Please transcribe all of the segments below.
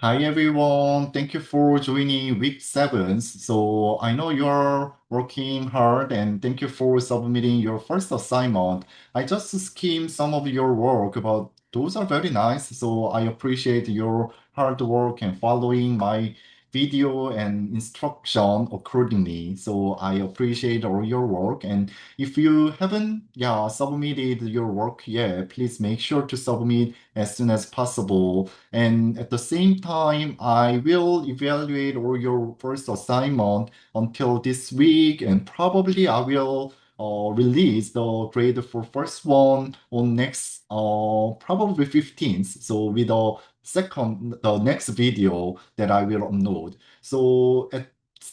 Hi everyone, thank you for joining week 7. So I know you're working hard and thank you for submitting your first assignment. I just skimmed some of your work, but those are very nice. So I appreciate your hard work and following my video and instruction accordingly. So I appreciate all your work. And if you haven't, submitted your work yet, please make sure to submit as soon as possible. And at the same time, I will evaluate all your first assignment until this week, and probably I will release the grade for first one on next probably 15th. So with the next video that I will upload. So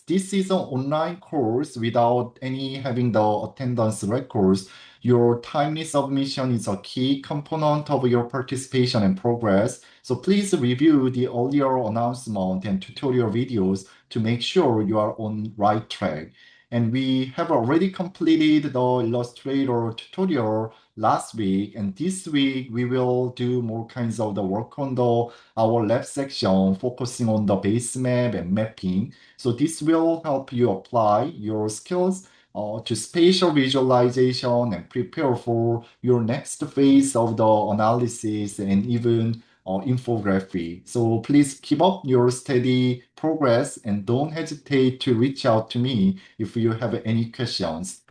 this is an online course without any having the attendance records. Your timely submission is a key component of your participation and progress. So please review the earlier announcement and tutorial videos to make sure you are on right track. And we have already completed the Illustrator tutorial last week, and this week we will do more kinds of the work on our lab section, focusing on the base map and mapping. So this will help you apply your skills to spatial visualization and prepare for your next phase of the analysis and even infography. So please keep up your steady progress and don't hesitate to reach out to me if you have any questions.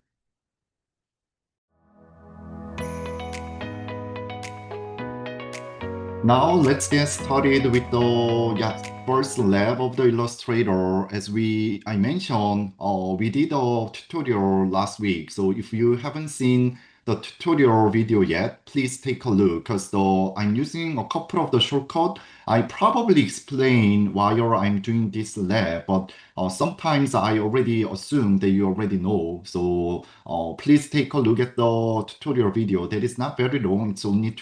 Now let's get started with the first lab of the Illustrator. As I mentioned, we did a tutorial last week. So if you haven't seen the tutorial video yet, please take a look because I'm using a couple of the shortcut. I probably explain why I'm doing this lab, but sometimes I already assume that you already know. So please take a look at the tutorial video. That is not very long. It's only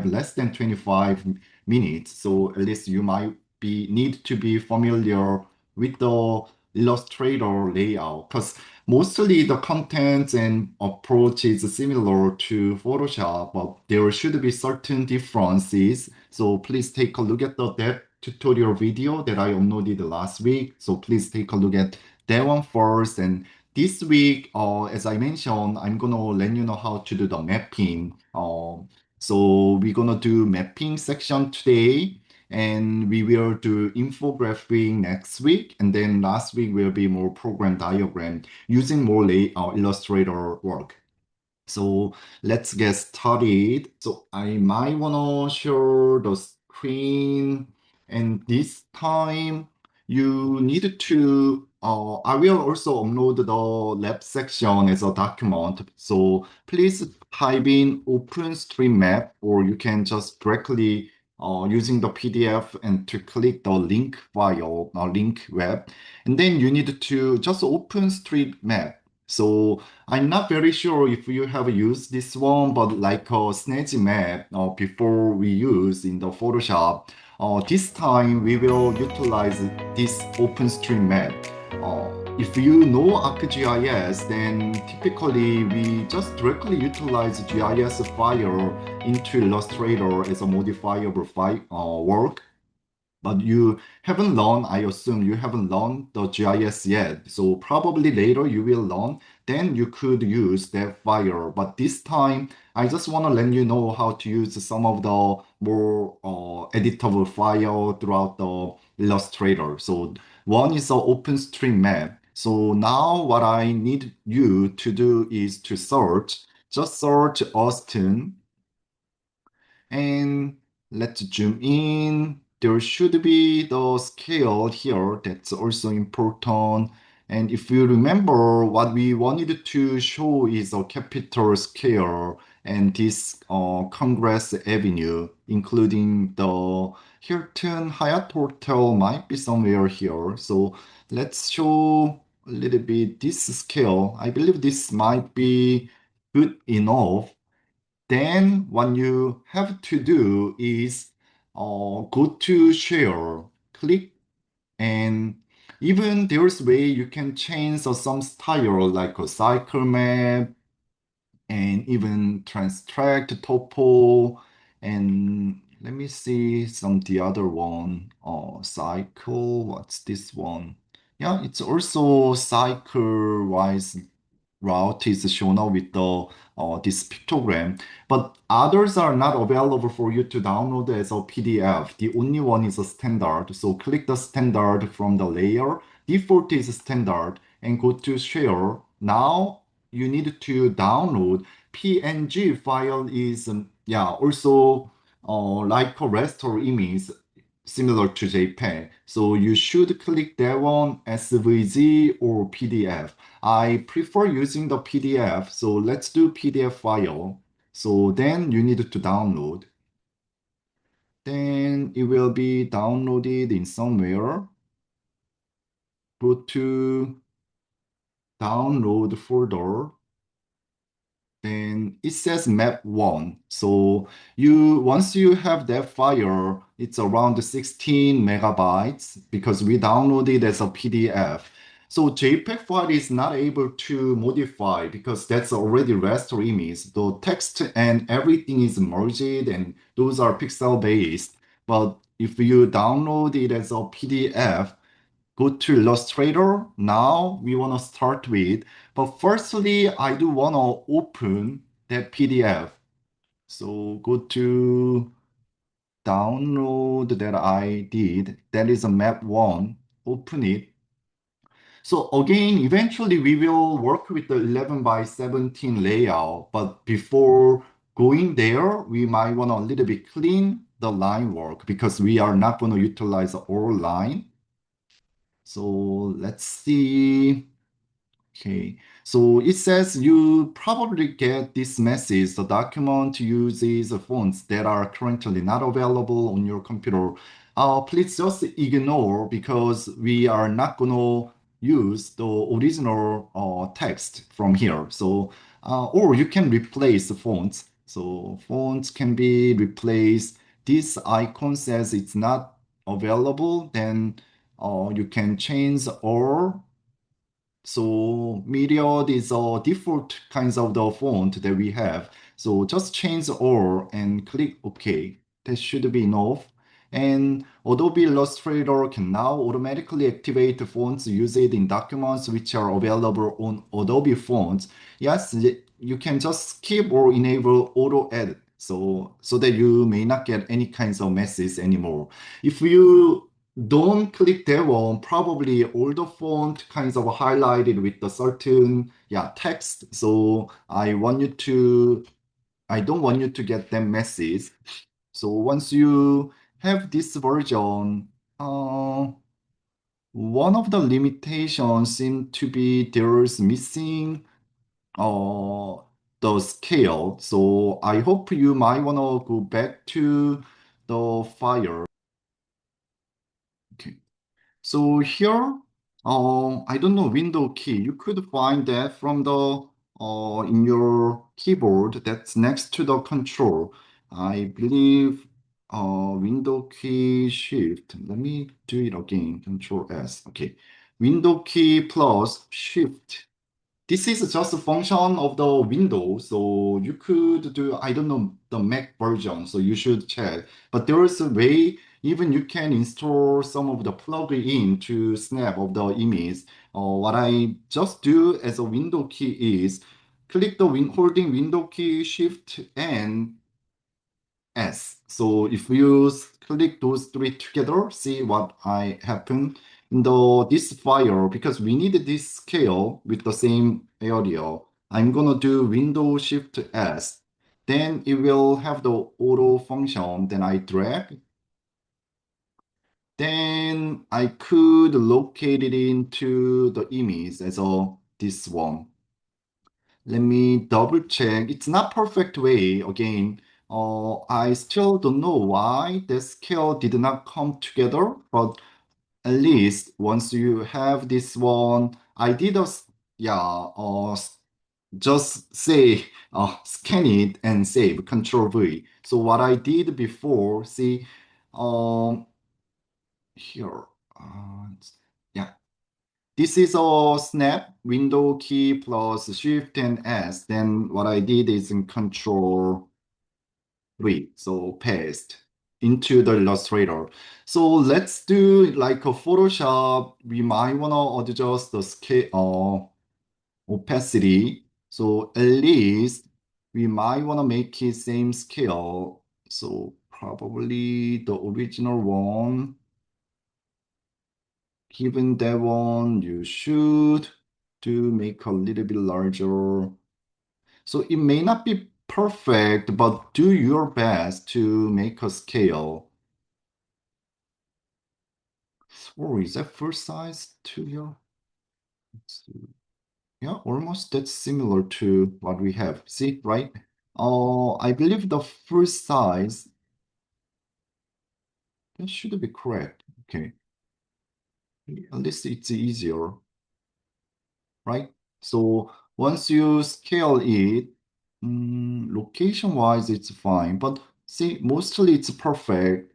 less than 25 minutes. So at least you might need to be familiar with the Illustrator layout because mostly the content and approach is similar to Photoshop, but there should be certain differences. So please take a look at that tutorial video that I uploaded last week. So please take a look at that one first. And this week, as I mentioned, I'm gonna let you know how to do the mapping. So we're gonna do mapping section today, and we will do infographic next week, and then last week will be more program diagram using more Illustrator work. So let's get started. So I might wanna share the screen, and this time you need to, I will also upload the lab section as a document. So please type in OpenStreetMap, or you can just directly using the PDF and to click the link file, link web. And then you need to just OpenStreetMap. So I'm not very sure if you have used this one, but like a snazzy map before we use in the Photoshop, this time we will utilize this OpenStreetMap. If you know ArcGIS, then typically we just directly utilize GIS file into Illustrator as a modifiable file work. But you haven't learned, I assume you haven't learned the GIS yet. So probably later you will learn, then you could use that file. But this time, I just want to let you know how to use some of the more editable file throughout the Illustrator. So one is the OpenStreetMap. So now what I need you to do is to search, just search Austin, and let's zoom in. There should be the scale here. That's also important. And if you remember, what we wanted to show is a capital scale and this Congress Avenue, including the Hilton Hyatt Hotel might be somewhere here. So let's show a little bit this scale. I believe this might be good enough. Then what you have to do is go to share, click, and even there's way you can change some style like a cycle map and even transtract topo and Let me see some the other one. Cycle. What's this one? Yeah, it's also cycle wise route is shown up with the this pictogram, but others are not available for you to download as a PDF. The only one is a standard. So click the standard from the layer. Default is standard and go to share. Now you need to download PNG file is yeah also like a raster image similar to JPEG. So you should click that one SVG or PDF. I prefer using the PDF. So let's do PDF file. So then you need to download. Then it will be downloaded in somewhere. Go to download folder. Then it says map one. So you once you have that file, it's around 16 megabytes because we downloaded as a PDF. So JPEG file is not able to modify because that's already raster image. The text and everything is merged and those are pixel based. But if you download it as a PDF, go to Illustrator. Now we want to start with, but firstly, I do want to open that PDF. So go to download that I did. That is a map one. Open it. So again, eventually we will work with the 11 by 17 layout, but before going there, we might want to a little bit clean the line work because we are not going to utilize all line. So let's see. Okay, so it says you probably get this message. The document uses fonts that are currently not available on your computer. Please just ignore because we are not going to use the original text from here. So, or you can replace the fonts. So fonts can be replaced. This icon says it's not available, then you can change or so Myriad is a default kinds of the font that we have. So just change all and click OK. That should be enough. And Adobe Illustrator can now automatically activate the fonts used in documents which are available on Adobe Fonts. Yes, you can just skip or enable auto edit so that you may not get any kinds of messes anymore. If you don't click that one, probably all the font kinds of highlighted with the certain text. So I don't want you to get them messages. So once you have this version, one of the limitations seem to be there's missing uh the scale. So I hope you might wanna go back to the file. Okay. So here, I don't know window key. You could find that from the in your keyboard that's next to the control. I believe window key shift. Let me do it again. Control S. Okay. Window key plus shift. This is just a function of the window, so you could do, I don't know, the Mac version, so you should check. But there is a way, even you can install some of the plugin to snap of the image. What I just do as a window key is click the holding window key, shift and S. So if you click those three together, see what I happen in the this file because we need this scale with the same area. I'm gonna do Window Shift S. Then it will have the auto function. Then I drag. Then I could locate it into the image as a this one. Let me double check. It's not perfect way. Again, I still don't know why the scale did not come together, but at least once you have this one, I did a, just say, scan it and save, Control V. So what I did before, see, um, here, yeah. This is a snap window key plus shift and S. Then what I did is in control 3, so paste. into the Illustrator. So let's do like a Photoshop. We might wanna adjust the scale, opacity. So at least we might wanna make it same scale. So probably the original one, given that one, you should do make a little bit larger. So it may not be perfect, but do your best to make a scale. Or is that full size to your? Let's see. Yeah, almost that's similar to what we have. See, right? I believe the full size, that should be correct. Okay, at least it's easier, right? So once you scale it, location-wise, it's fine. But see, mostly it's perfect.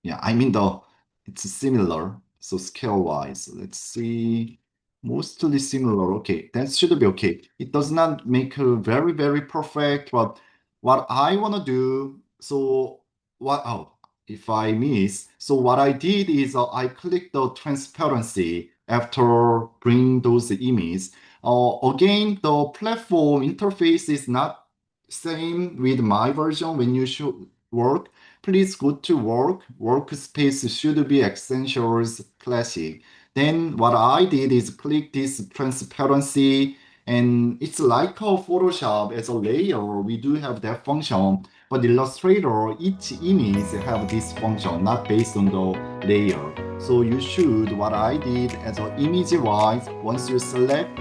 Yeah, I mean the it's similar. So scale wise, let's see. Mostly similar. Okay, that should be okay. It does not make a very, very perfect, but what I want to do, so what, oh, if I miss, so what I did is I clicked the transparency after bring those images. Again, the platform interface is not same with my version when you should work. Please go to work. Workspace should be Essentials Classic. Then what I did is click this transparency, and it's like a Photoshop as a layer. We do have that function, but Illustrator, each image have this function, not based on the layer. So you should, what I did as a image wise, once you select,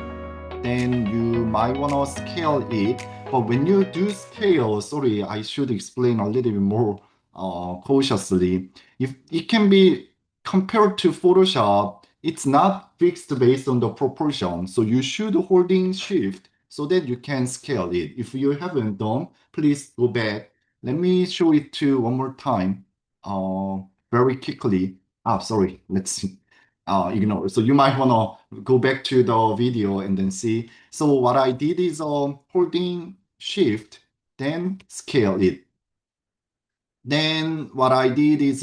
then you might want to scale it. But when you do scale, sorry, I should explain a little bit more cautiously. If it can be compared to Photoshop, it's not fixed based on the proportion. So you should holding shift so that you can scale it. If you haven't done, please go back. Let me show it to one more time uh, very quickly. Ah, sorry, let's ignore. So you might want to go back to the video and then see. So what I did is holding shift, then scale it. Then what I did is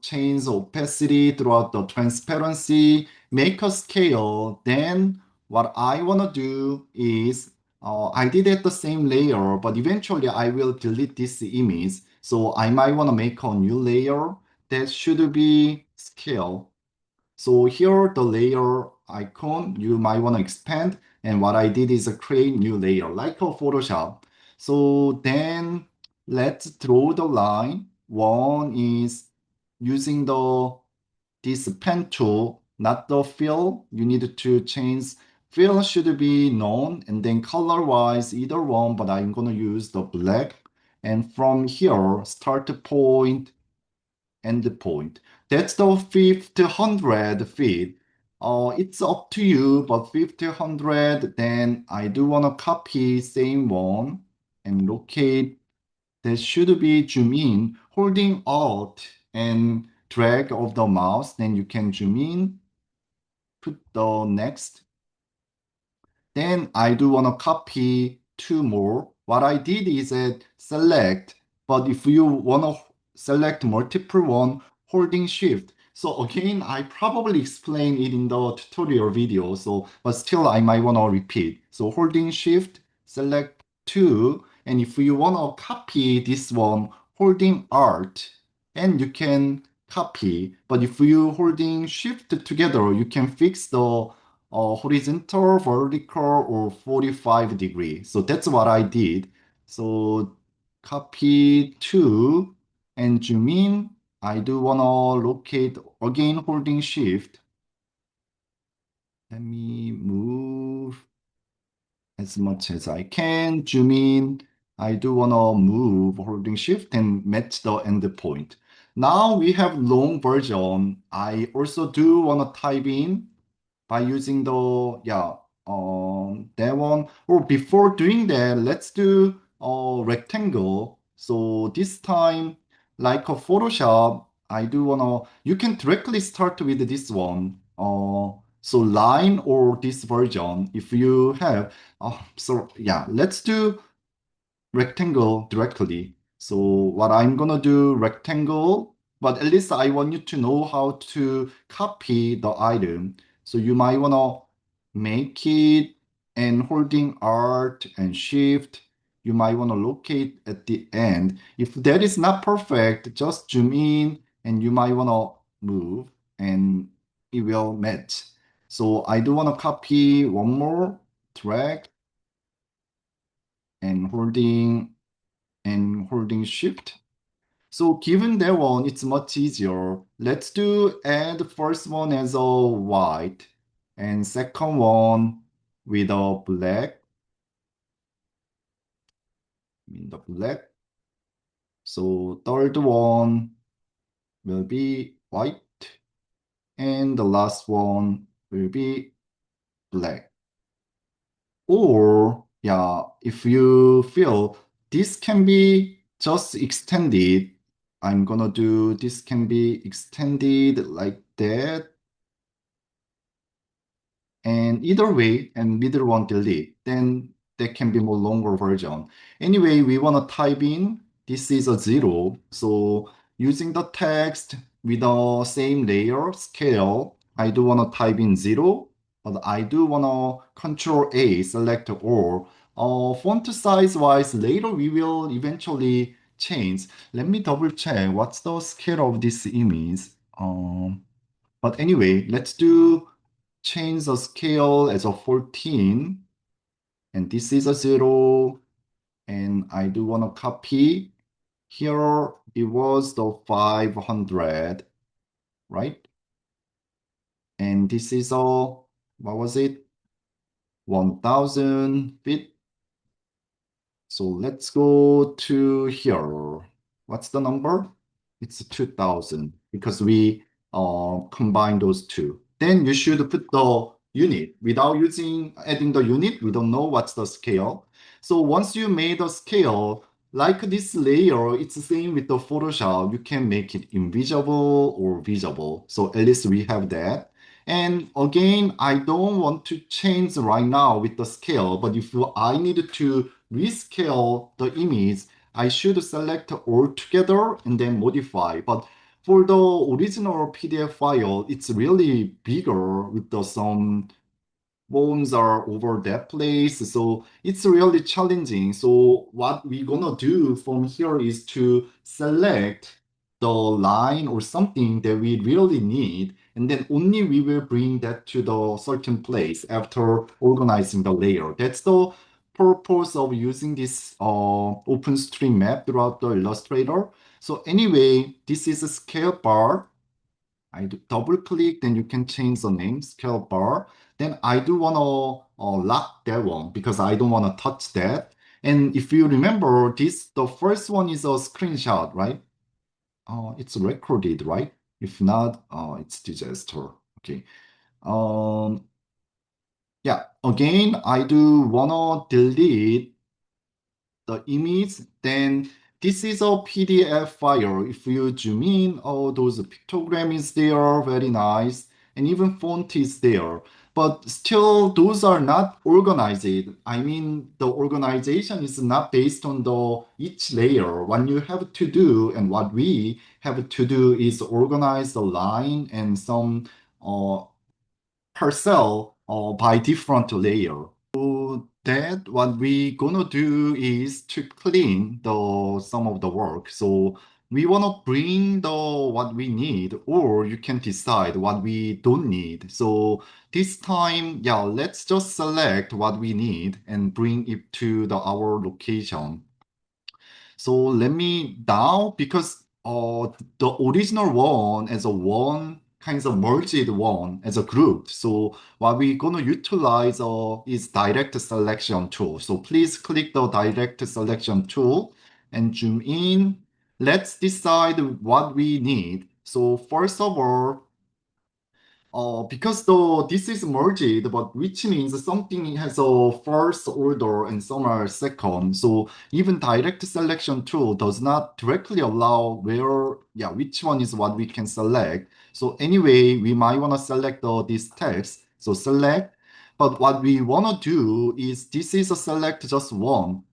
change the opacity throughout the transparency, make a scale. Then what I want to do is I did it the same layer, but eventually I will delete this image. So I might want to make a new layer that should be scale. So here, the layer icon, you might want to expand. And what I did is create new layer, like a Photoshop. So then let's draw the line. One is using this pen tool, not the fill. You need to change fill should be known, and then color wise, either one, but I'm gonna use the black. And from here, start point, endpoint. That's the 500 feet. It's up to you, but 500, then I do want to copy same one and locate. That should be zoom in, holding Alt and drag of the mouse. Then you can zoom in, put the next. Then I do want to copy two more. What I did is select, but if you want to select multiple one, holding shift. So again, I probably explained it in the tutorial video, so but still I might want to repeat. So holding shift, select two, and if you want to copy this one, holding Alt, and you can copy. But if you holding shift together, you can fix the horizontal, vertical, or 45 degree. So that's what I did. So copy two and zoom in. I do want to locate again holding shift. Let me move as much as I can. Zoom in. I do want to move holding shift and match the endpoint. Now we have long version. I also do want to type in by using the that one. Or before doing that, let's do a rectangle. So this time, like a Photoshop, I do wanna you can directly start with this one. So line or this version if you have. So yeah, let's do rectangle directly. So what I'm gonna do rectangle, but at least I want you to know how to copy the item. So you might wanna make it and holding Alt and Shift. You might wanna locate at the end. If that is not perfect, just zoom in and you might wanna move and it will match. So I do wanna copy one more, drag and holding Shift. So given that one, it's much easier. Let's do add first one as a white and second one with a black, in the black. So third one will be white and the last one will be black. Or yeah, if you feel this can be just extended, I'm gonna do this can be extended like that. And either way, and middle one delete, then there can be more longer version. Anyway, we want to type in, this is a 0. So using the text with the same layer scale, I do want to type in 0, but I do want to Control A, select all. Font size wise, later we will eventually change. Let me double check what's the scale of this image. But anyway, let's do change the scale as a 14, and this is a 0, and I do want to copy. Here it was the 500, right? And this is a, what was it? 1000 feet. So let's go to here. What's the number? It's 2000 because we combine those two. Then you should put the unit. Without adding the unit, we don't know what's the scale. So once you made a scale, like this layer, it's the same with the Photoshop. You can make it invisible or visible. So at least we have that. And again, I don't want to change right now with the scale, but if I need to rescale the image, I should select all together and then modify. But for the original PDF file, it's really bigger with the some bones are over that place. So it's really challenging. So what we're gonna do from here is to select the line or something that we really need, and then only we will bring that to the certain place after organizing the layer. That's the purpose of using this OpenStreetMap throughout the Illustrator. So anyway, this is a scale bar. I do double click, then you can change the name, scale bar. Then I do want to lock that one because I don't want to touch that. And if you remember this, the first one is a screenshot, right? It's recorded, right? If not, it's disaster. Okay. Um, yeah, again, I do want to delete the image, then this is a PDF file. If you zoom in, oh, those pictogram is there, very nice, and even font is there. But still, those are not organized. I mean, the organization is not based on the each layer. What you have to do and what we have to do is organize the line and some uh, parcel by different layer. So that what we gonna do is to clean the some of the work. So we wanna bring the what we need, or you can decide what we don't need. So this time, yeah, let's just select what we need and bring it to our location. So let me now, because the original one as a one kinds of merged one as a group. So what we're gonna utilize is direct selection tool. So please click the direct selection tool and zoom in. Let's decide what we need. So first of all, because this is merged, but which means something has a first order and some are second. So even direct selection tool does not directly allow which one is what we can select. So anyway, we might want to select this text. So select, but what we want to do is this is a select just one.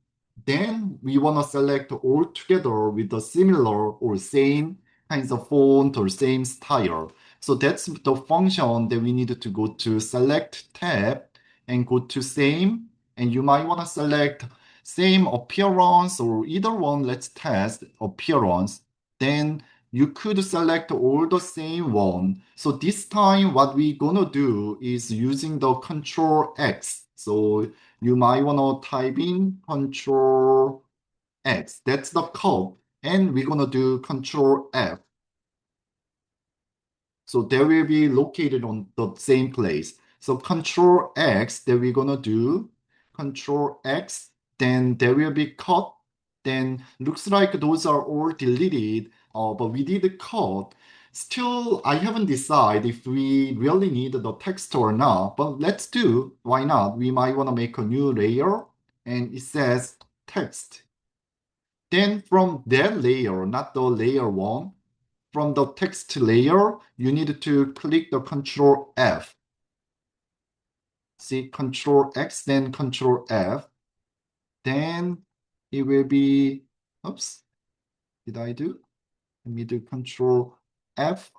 Then we want to select all together with the similar or same kinds of font or same style. So that's the function that we need to go to select tab and go to same. And you might want to select same appearance or either one. Let's test appearance. Then you could select all the same one. So this time what we're gonna do is using the Control X. So you might want to type in Control X. That's the code. And we're going to do Control F. So they will be located on the same place. So Control X that we're gonna do, Control X, then there will be cut. Then looks like those are all deleted, but we did cut. Still, I haven't decided if we really need the text or not, but let's do, why not? We might want to make a new layer and it says text. Then from that layer, not the layer one, from the text layer, you need to click the Control F. See, Control X, then Control F. Then it will be, oops, did I do? Let me do Control F.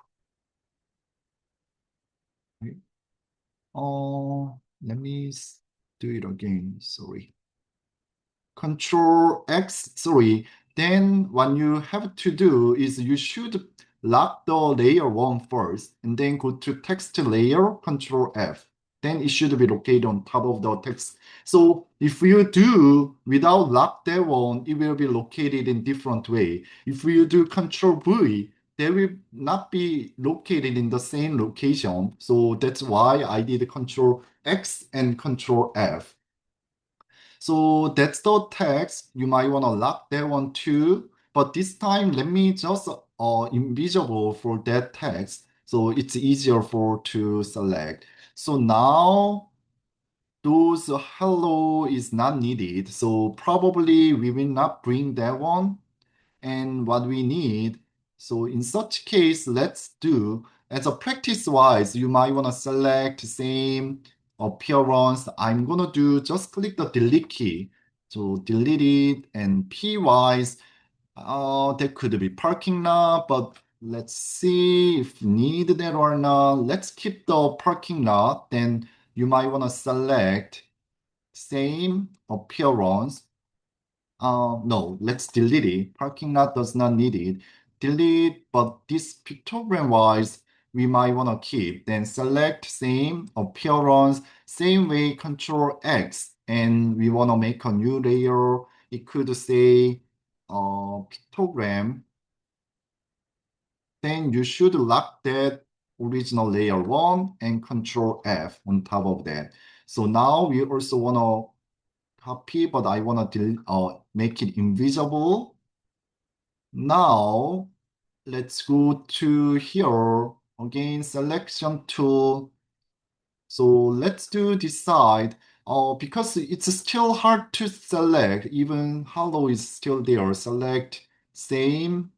Oh, let me do it again. Sorry. Control X, sorry. Then what you have to do is you should lock the layer one first and then go to text layer, Control F. Then it should be located on top of the text. So if you do without lock that one, it will be located in different way. If you do Control V, they will not be located in the same location. So that's why I did Control X and Control F. So that's the text. You might want to lock that one too. But this time, let me just invisible for that text. So it's easier for to select. So now those hello is not needed. So probably we will not bring that one and what we need. So in such case, let's do, as a practice wise, you might want to select same appearance. I'm going to do, just click the delete key. So delete it and P wise, that could be parking lot, but let's see if need that or not. Let's keep the parking lot. Then you might want to select same appearance. No, let's delete it. Parking lot does not need it. Delete, but this pictogram wise, we might want to keep. Then select same appearance, same way, Control X, and we want to make a new layer. It could say pictogram. Then you should lock that original layer one and Control F on top of that. So now we also want to copy, but I want to make it invisible. Now, let's go to here again, selection tool. So let's do decide. Because it's still hard to select, even hello is still there. Select same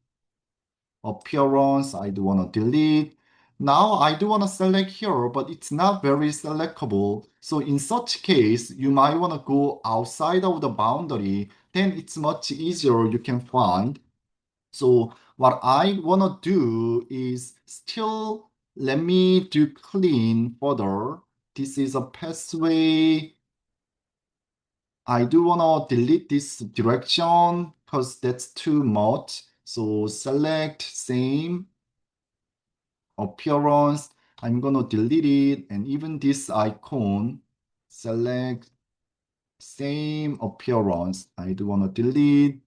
appearance. I do want to delete. Now I do want to select here, but it's not very selectable. So in such case, you might want to go outside of the boundary. Then it's much easier you can find. So what I want to do is still let me do clean further. This is a pathway. I do want to delete this direction because that's too much. So select same appearance. I'm going to delete it. And even this icon, select same appearance. I do want to delete.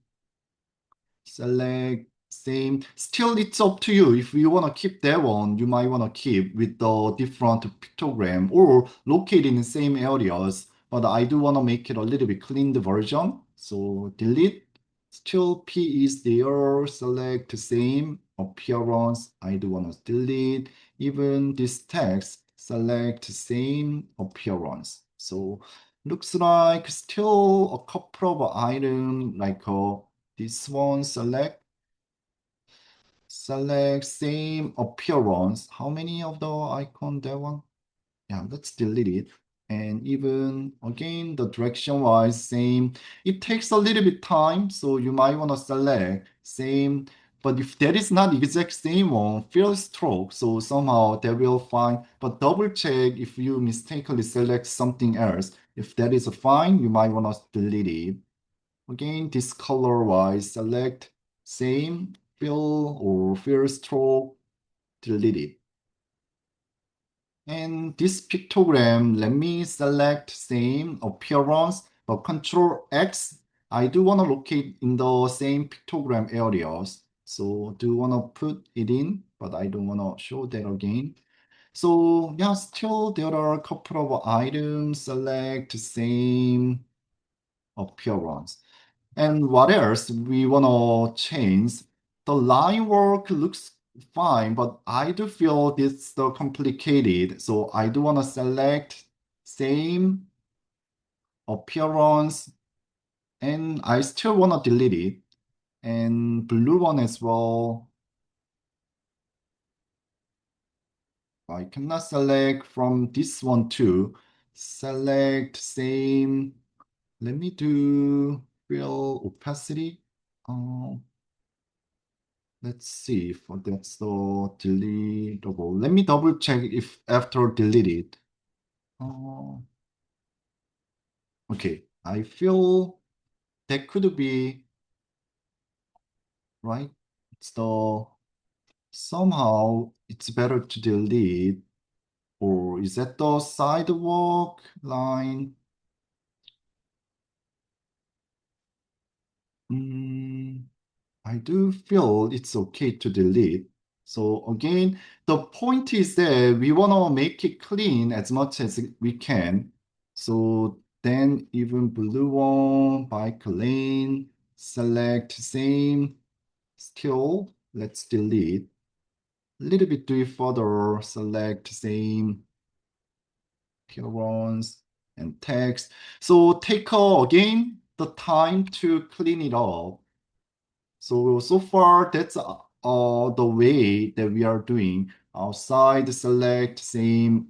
Select same. Still, it's up to you. If you want to keep that one, you might want to keep with the different pictogram or located in the same areas. But I do want to make it a little bit cleaned version. So delete. Still P is there. Select same appearance. I do want to delete. Even this text, select same appearance. So looks like still a couple of items like this one, select same appearance. How many of the icon that one? Yeah, let's delete it. And even again, the direction wise, same. It takes a little bit time, so you might want to select same. But if that is not exact same one, fill stroke. So somehow they will find, but double check if you mistakenly select something else. If that is fine, you might want to delete it. Again, this color wise, select same, fill or fill stroke, delete it. And this pictogram, let me select same appearance, but Control X, I do want to locate in the same pictogram areas. So do want to put it in, but I don't want to show that again. So yeah, still there are a couple of items, select same appearance. And what else we want to change? The line work looks fine, but I do feel this so complicated. So I do want to select same appearance, and I still want to delete it. And blue one as well. I cannot select from this one too. Select same. Let me do fill opacity. Um, Let's see if that's the deletable. Let me double check if after deleted. Oh, okay. I feel that could be right. It's the somehow it's better to delete, or is that the sidewalk line? Mm, I do feel it's okay to delete. So again, the point is that we want to make it clean as much as we can. So then even blue one, bike lane, select same, still, let's delete. A little bit do it further, select same, ones and text. So take again the time to clean it up. So far, that's the way that we are doing. Outside, select same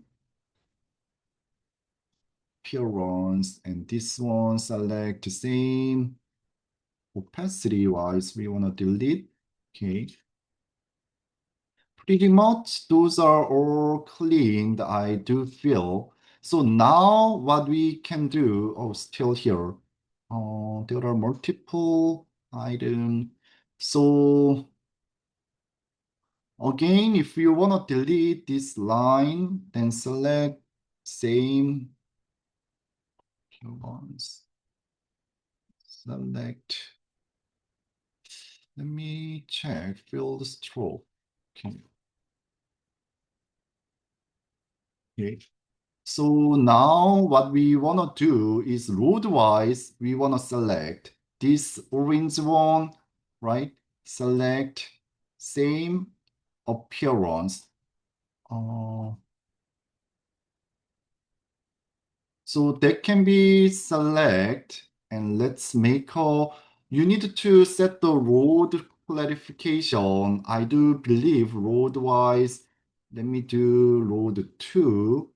appearance, and this one, select same opacity wise. We want to delete. Okay. Pretty much, those are all cleaned, I do feel. So now what we can do, oh, still here. There are multiple items. So again, if you want to delete this line, then select same ones. Select, let me check, fill the stroke. Okay. Okay. So now what we want to do is road-wise, we want to select this orange one, right? Select same appearance. Uh, So that can be select and let's make a, you need to set the road clarification. I do believe road wise, let me do road 2.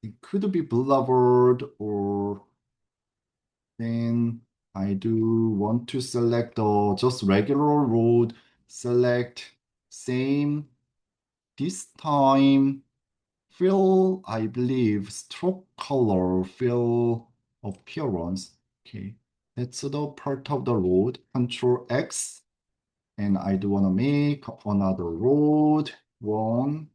It could be boulevard or then I do want to select the just regular road, select same this time. Fill, I believe, stroke color, fill appearance. Okay, that's the part of the road. Control X, and I do want to make another road. One.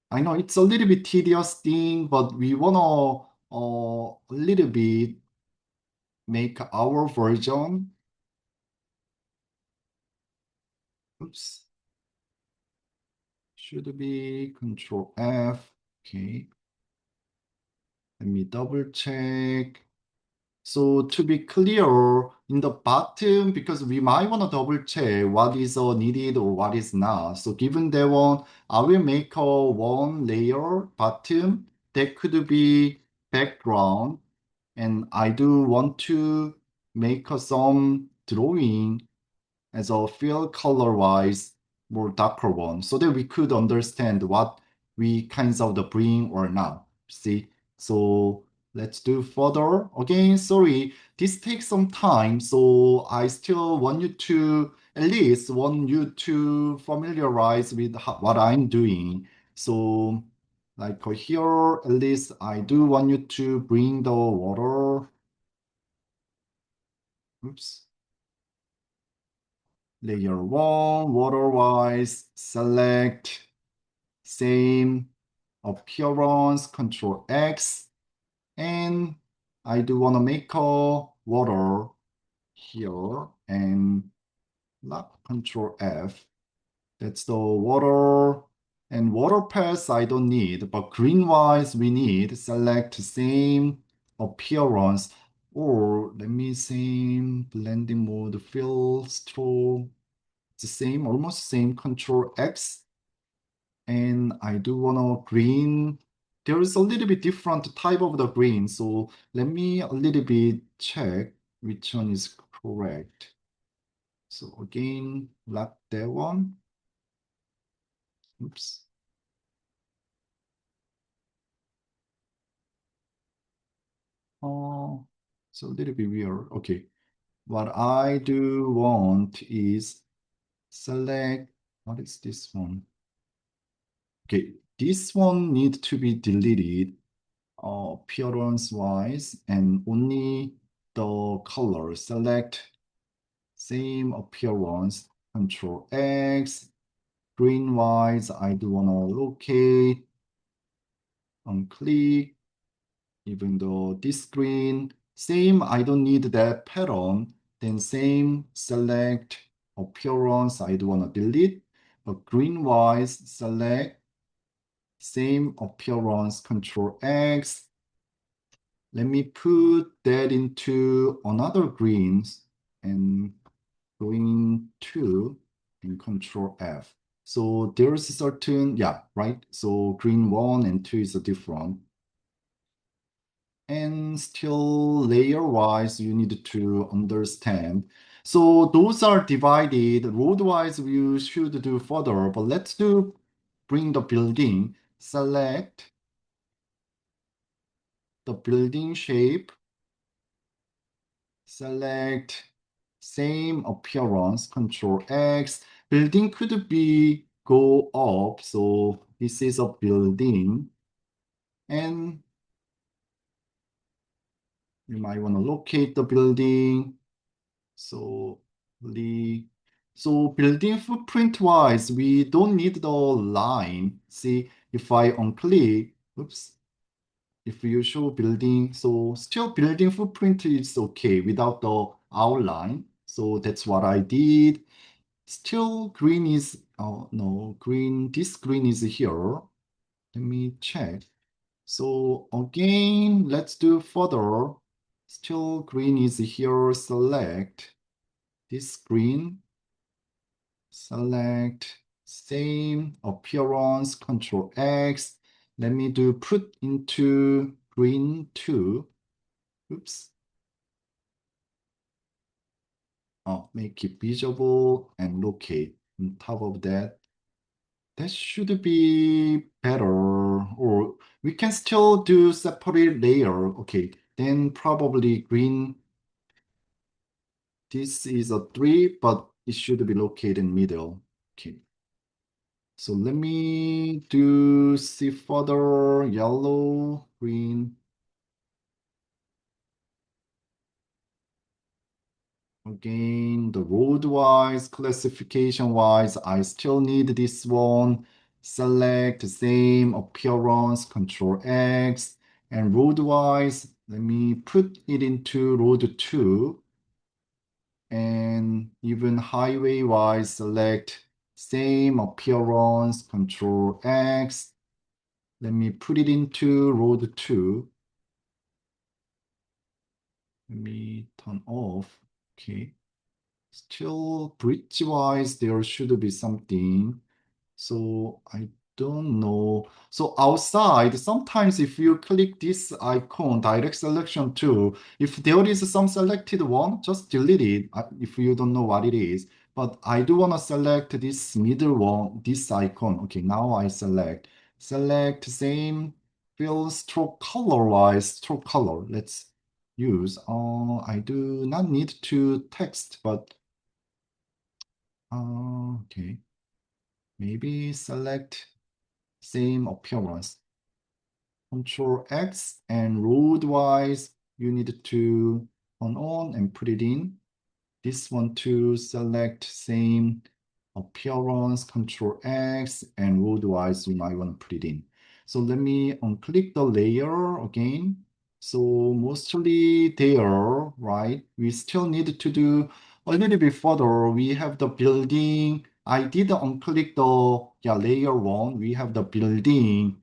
I know it's a little bit tedious thing, but we want to a little bit make our version. Oops, should be Control F. Okay, let me double check. So to be clear, in the bottom, because we might want to double check what is needed or what is not. So given that one, I will make a one layer bottom that could be background. And I do want to make some drawing as a fill color wise more darker one so that we could understand what we cancel the bring or not. See? So let's do further. Again, sorry, this takes some time, so I still want you to at least want you to familiarize with what I'm doing. So like here, at least I do want you to bring the water. Oops. Layer one, water-wise, select, same appearance, Control X, and I do want to make a water here and lock Control F. That's the water. And water paths I don't need, but green wise we need. Select same appearance. Or let me see blending mode, fill, stroke. It's the same, almost same. Control X. And I do want to green. There is a little bit different type of the green. So let me a little bit check which one is correct. So again, lock that one. Oops. Oh, so a little bit weird. Okay. What I do want is select, what is this one? Okay, this one needs to be deleted appearance wise and only the color. Select same appearance, Control X, green wise, I do want to locate, unclick, even though this screen, same, I don't need that pattern, then same, select appearance, I do want to delete, but green wise, select same appearance, Control X. Let me put that into another greens and green 2 and Control F. So there's a certain, yeah, right? So green 1 and 2 is a different. And still layer-wise, you need to understand. So those are divided. Road-wise, we should do further, but let's do bring the building. Select the building shape. Select same appearance, Control X. Building could be go up, so this is a building. And you might want to locate the building. So so building footprint wise, we don't need the line. See, if I unclick, oops, if you show building, so still building footprint is okay without the outline. So that's what I did. Still green is, oh no, green, this green is here. Let me check. So again, let's do further. Still green is here, select this green, select same appearance, Control X. Let me do put into green 2. Oops. Oh, make it visible and locate on top of that. That should be better, or we can still do separate layer. Okay, then probably green. This is a 3, but it should be located in middle. Okay. So let me do see further yellow, green. Again, the road-wise, classification-wise, I still need this one. Select same appearance, Control X. And road-wise, let me put it into road 2. And even highway-wise, select same appearance, Control X. Let me put it into road 2. Let me turn off. Okay. Still bridge-wise, there should be something. So I don't know. So outside, sometimes if you click this icon, direct selection tool, if there is some selected one, just delete it if you don't know what it is. But I do want to select this middle one, this icon. Okay, now I select select same fill stroke color wise, stroke color. Let's use. I do not need to text, but okay. Maybe select same appearance. Control X and road wise, you need to turn on and put it in. This one to select same appearance, Control X, and road wise, you might want to put it in. So let me unclick the layer again. So mostly there, right? We still need to do a little bit further. We have the building. I did unclick the layer one. We have the building.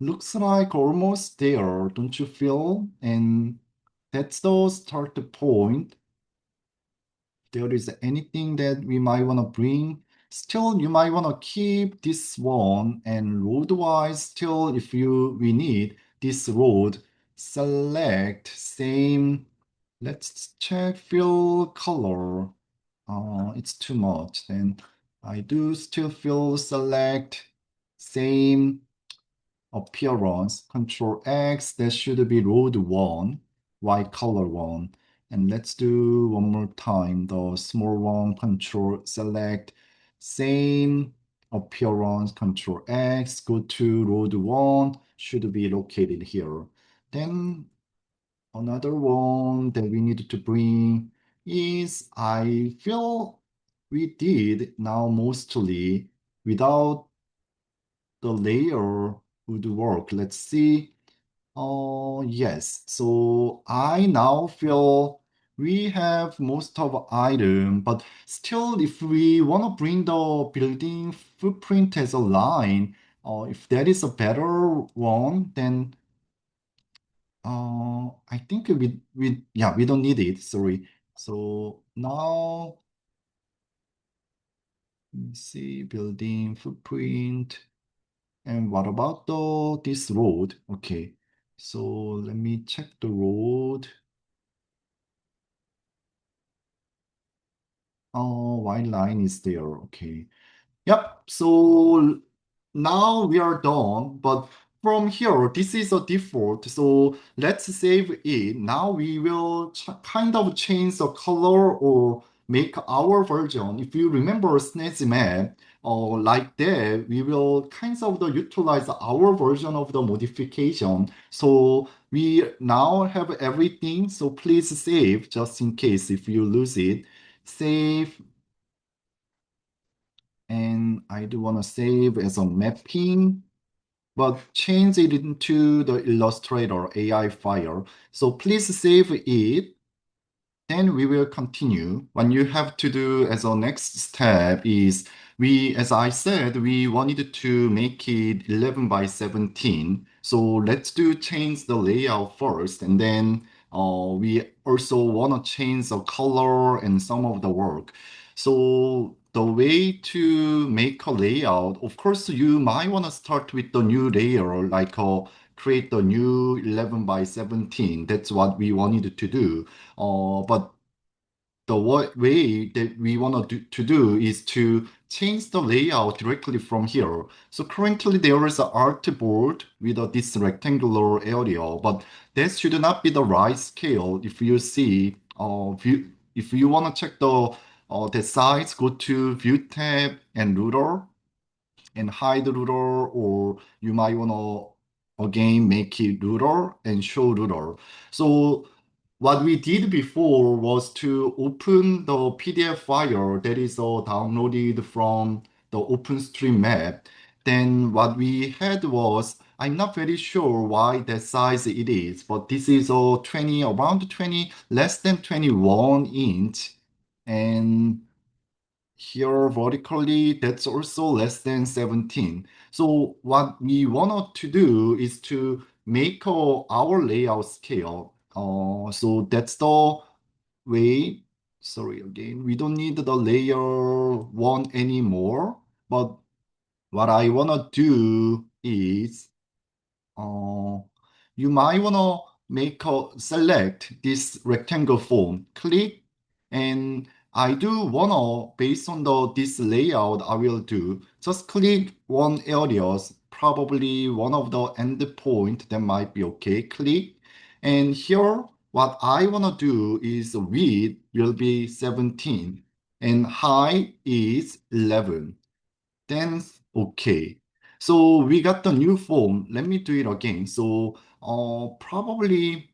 Looks like almost there, don't you feel? And that's the start point. There is anything that we might want to bring. Still, you might want to keep this one, and road-wise, still, if we need this road, select same. Let's check fill color. It's too much. Then I do still feel select same appearance, Control X, that should be road one, white color one. And let's do one more time, the small one, Control select, same appearance, Control X, go to road one, should be located here. Then another one that we need to bring is, I feel we did now mostly without the layer would work. Let's see. Oh, yes. So I now feel we have most of item, but still, if we want to bring the building footprint as a line, if that is a better one, then I think we don't need it. Sorry. So now, let me see, building footprint. And what about this road? Okay, so let me check the road. Oh, white line is there. Okay. Yep. So now we are done. But from here, this is a default. So let's save it. Now we will kind of change the color or make our version. If you remember Snazzy Map, like that, we will kind of utilize our version of the modification. So we now have everything. So please save just in case if you lose it. Save, and I do want to save as a mapping, but change it into the Illustrator AI file. So please save it. Then we will continue. What you have to do as a next step is as I said, we wanted to make it 11 by 17. So let's do change the layout first, and then we also want to change the color and some of the work. So the way to make a layout, of course, you might want to start with the new layer, like create the new 11 by 17. That's what we wanted to do. But the way that we want to do is to change the layout directly from here. So currently there is an artboard with this rectangular area, but that should not be the right scale. If you see, if you want to check the size, go to View tab and Ruler and hide ruler, or you might want to again make it ruler and show ruler. So what we did before was to open the PDF file that is downloaded from the OpenStreetMap. Then what we had was, I'm not very sure why that size it is, but this is around 20, less than 21 inch. And here vertically, that's also less than 17. So what we wanted to do is to make our layout scale. So that's the way. Sorry, again, we don't need the layer one anymore. But what I want to do is uh, you might want to select this rectangle form, click, and I do want to, based on this layout, I will do, just click one area, probably one of the endpoint that might be okay. Click. And here, what I want to do is width will be 17 and height is 11. Then, okay. So we got the new form. Let me do it again. So probably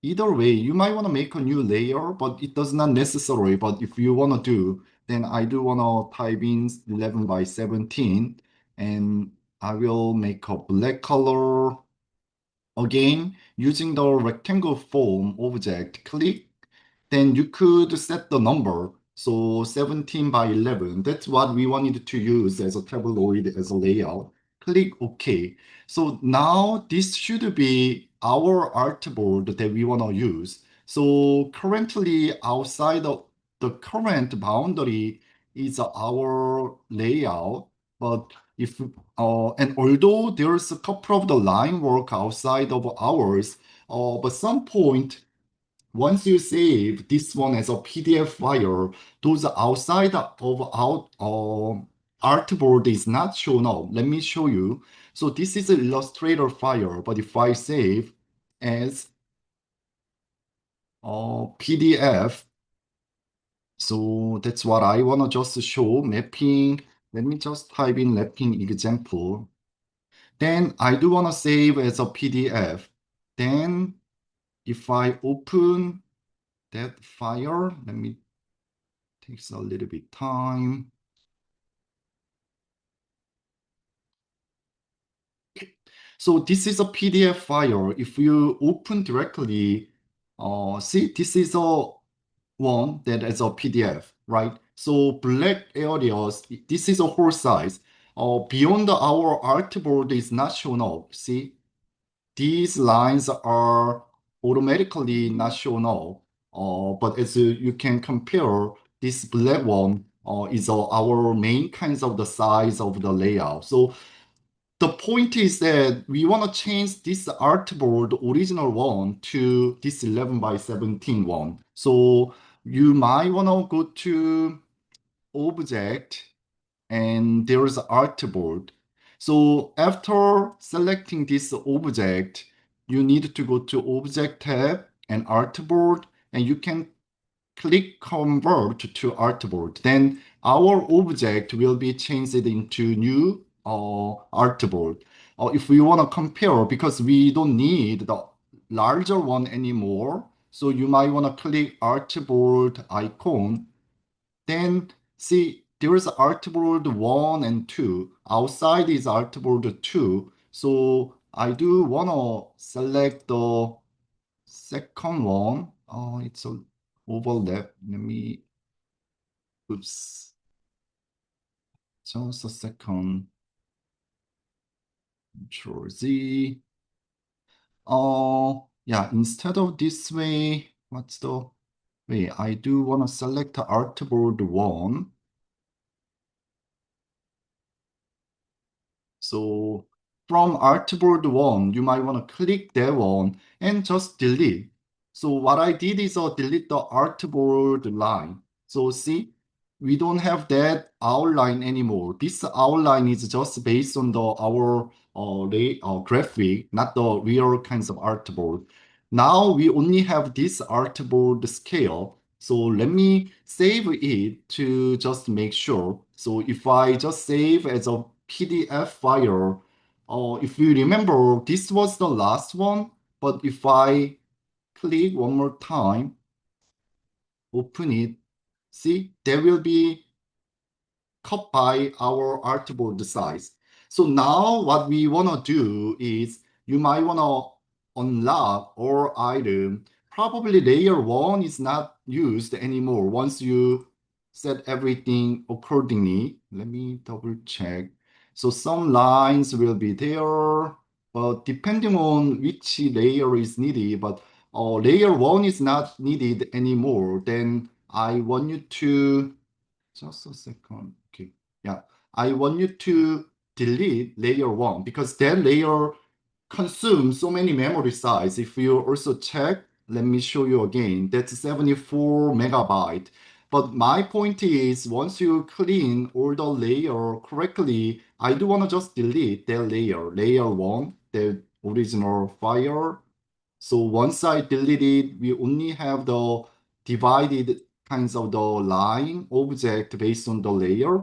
either way, you might want to make a new layer, but it does not necessary. But if you want to do, then I do want to type in 11 by 17 and I will make a black color again using the rectangle form object. Click, then you could set the number. So 17 by 11, that's what we wanted to use as a tabloid as a layout. Click OK. So now this should be our artboard that we want to use. So currently outside of the current boundary is our layout, but if and although there's a couple of the line work outside of ours, but some point once you save this one as a PDF file, those outside of artboard is not shown up. Let me show you. So this is an Illustrator file, but if I save as PDF, so that's what I want to just show mapping. Let me just type in mapping example. Then I do want to save as a PDF. Then if I open that file, let me takes a little bit time. So this is a PDF file. If you open directly, see, this is a one that is a PDF, right? So black areas, this is a whole size. Beyond our artboard is not shown up. See, these lines are automatically not shown up. But as you can compare, this black one is our main kinds of the size of the layout. So the point is that we want to change this artboard original one to this 11 by 17 one. So you might want to go to object and there is artboard. So after selecting this object, you need to go to object tab and artboard and you can click convert to artboard. Then our object will be changed into new artboard. If we want to compare, because we don't need the larger one anymore, so you might want to click artboard icon. Then see there is artboard 1 and 2. Outside is artboard 2. So I do want to select the second one. It's a overlap. Let me, oops, just a second. Control Z. Yeah, instead of this way, what's the way? I do want to select artboard 1. So from artboard 1, you might want to click that one and just delete. So what I did is delete the artboard line. So see, we don't have that outline anymore. This outline is just based on our graphic, not the real kinds of artboard. Now we only have this artboard scale. So let me save it to just make sure. So if I just save as a PDF file, if you remember, this was the last one, but if I click one more time, open it, see, there will be cut by our artboard size. So now what we want to do is you might want to unlock all item. Probably layer 1 is not used anymore once you set everything accordingly. Let me double check. So some lines will be there, but depending on which layer is needed, but layer 1 is not needed anymore, then I want you to just a second. Okay. Yeah. I want you to delete layer 1 because that layer consumes so many memory size. If you also check, let me show you again. That's 74 megabyte. But my point is, once you clean all the layer correctly, I do want to just delete that layer, layer one, the original fire. So once I delete it, we only have the divided kinds of the line object based on the layer.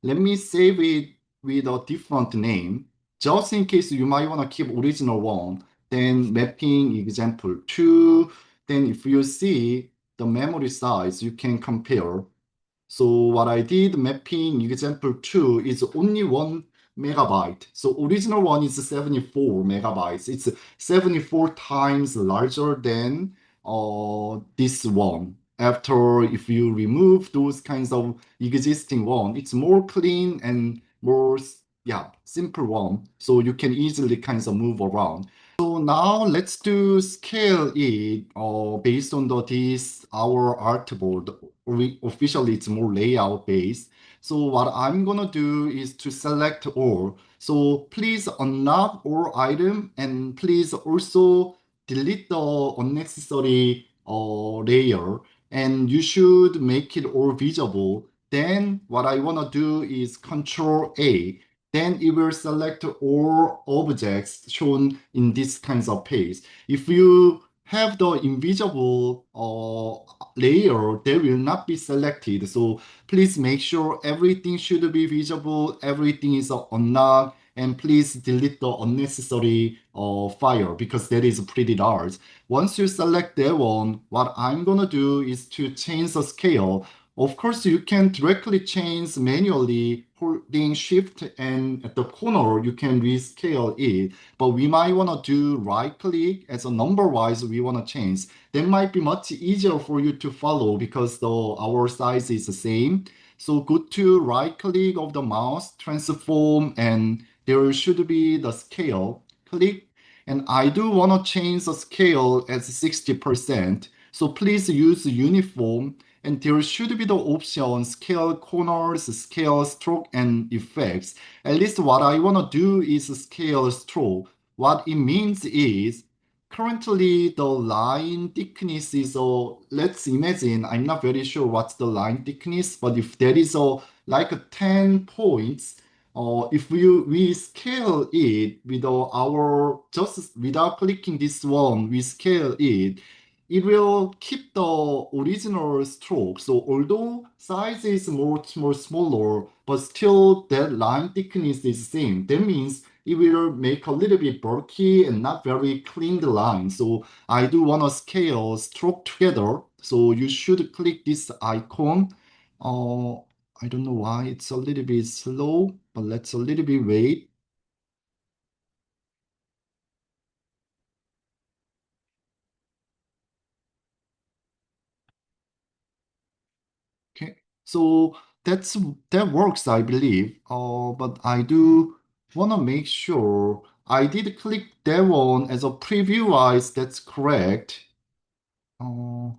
Let me save it with a different name, just in case you might want to keep original one. Then mapping example two. Then if you see the memory size, you can compare. So what I did mapping example two is only 1 MB. So original one is 74 megabytes. It's 74 times larger than this one. After if you remove those kinds of existing one, it's more clean and more yeah, simple one. So you can easily kinds of move around. So now let's do scale it based on this our artboard. Officially it's more layout based. So what I'm gonna do is to select all. So please unlock all item and please also delete the unnecessary layer and you should make it all visible. Then what I wanna do is Control A. Then it will select all objects shown in this kinds of page. If you have the invisible layer, they will not be selected. So please make sure everything should be visible, everything is unlocked, and please delete the unnecessary file because that is pretty large. Once you select that one, what I'm gonna do is to change the scale. Of course, you can directly change manually, holding shift and at the corner, you can rescale it. But we might want to do right click as a number wise, we want to change. That might be much easier for you to follow because our size is the same. So go to right click of the mouse, transform, and there should be the scale. Click, and I do want to change the scale as 60%. So please use uniform and there should be the option scale corners, scale stroke, and effects. At least what I want to do is scale stroke. What it means is currently the line thickness is let's imagine, I'm not very sure what's the line thickness, but if there is like 10 points, if we scale it with our just without clicking this one, we scale it, it will keep the original stroke. So although size is more smaller, but still that line thickness is same. That means it will make a little bit bulky and not very clean the line. So I do want to scale stroke together. So you should click this icon. Uh, I don't know why it's a little bit slow, but let's a little bit wait. Okay, so that works, I believe. But I do want to make sure I did click that one as a preview wise. That's correct. Uh,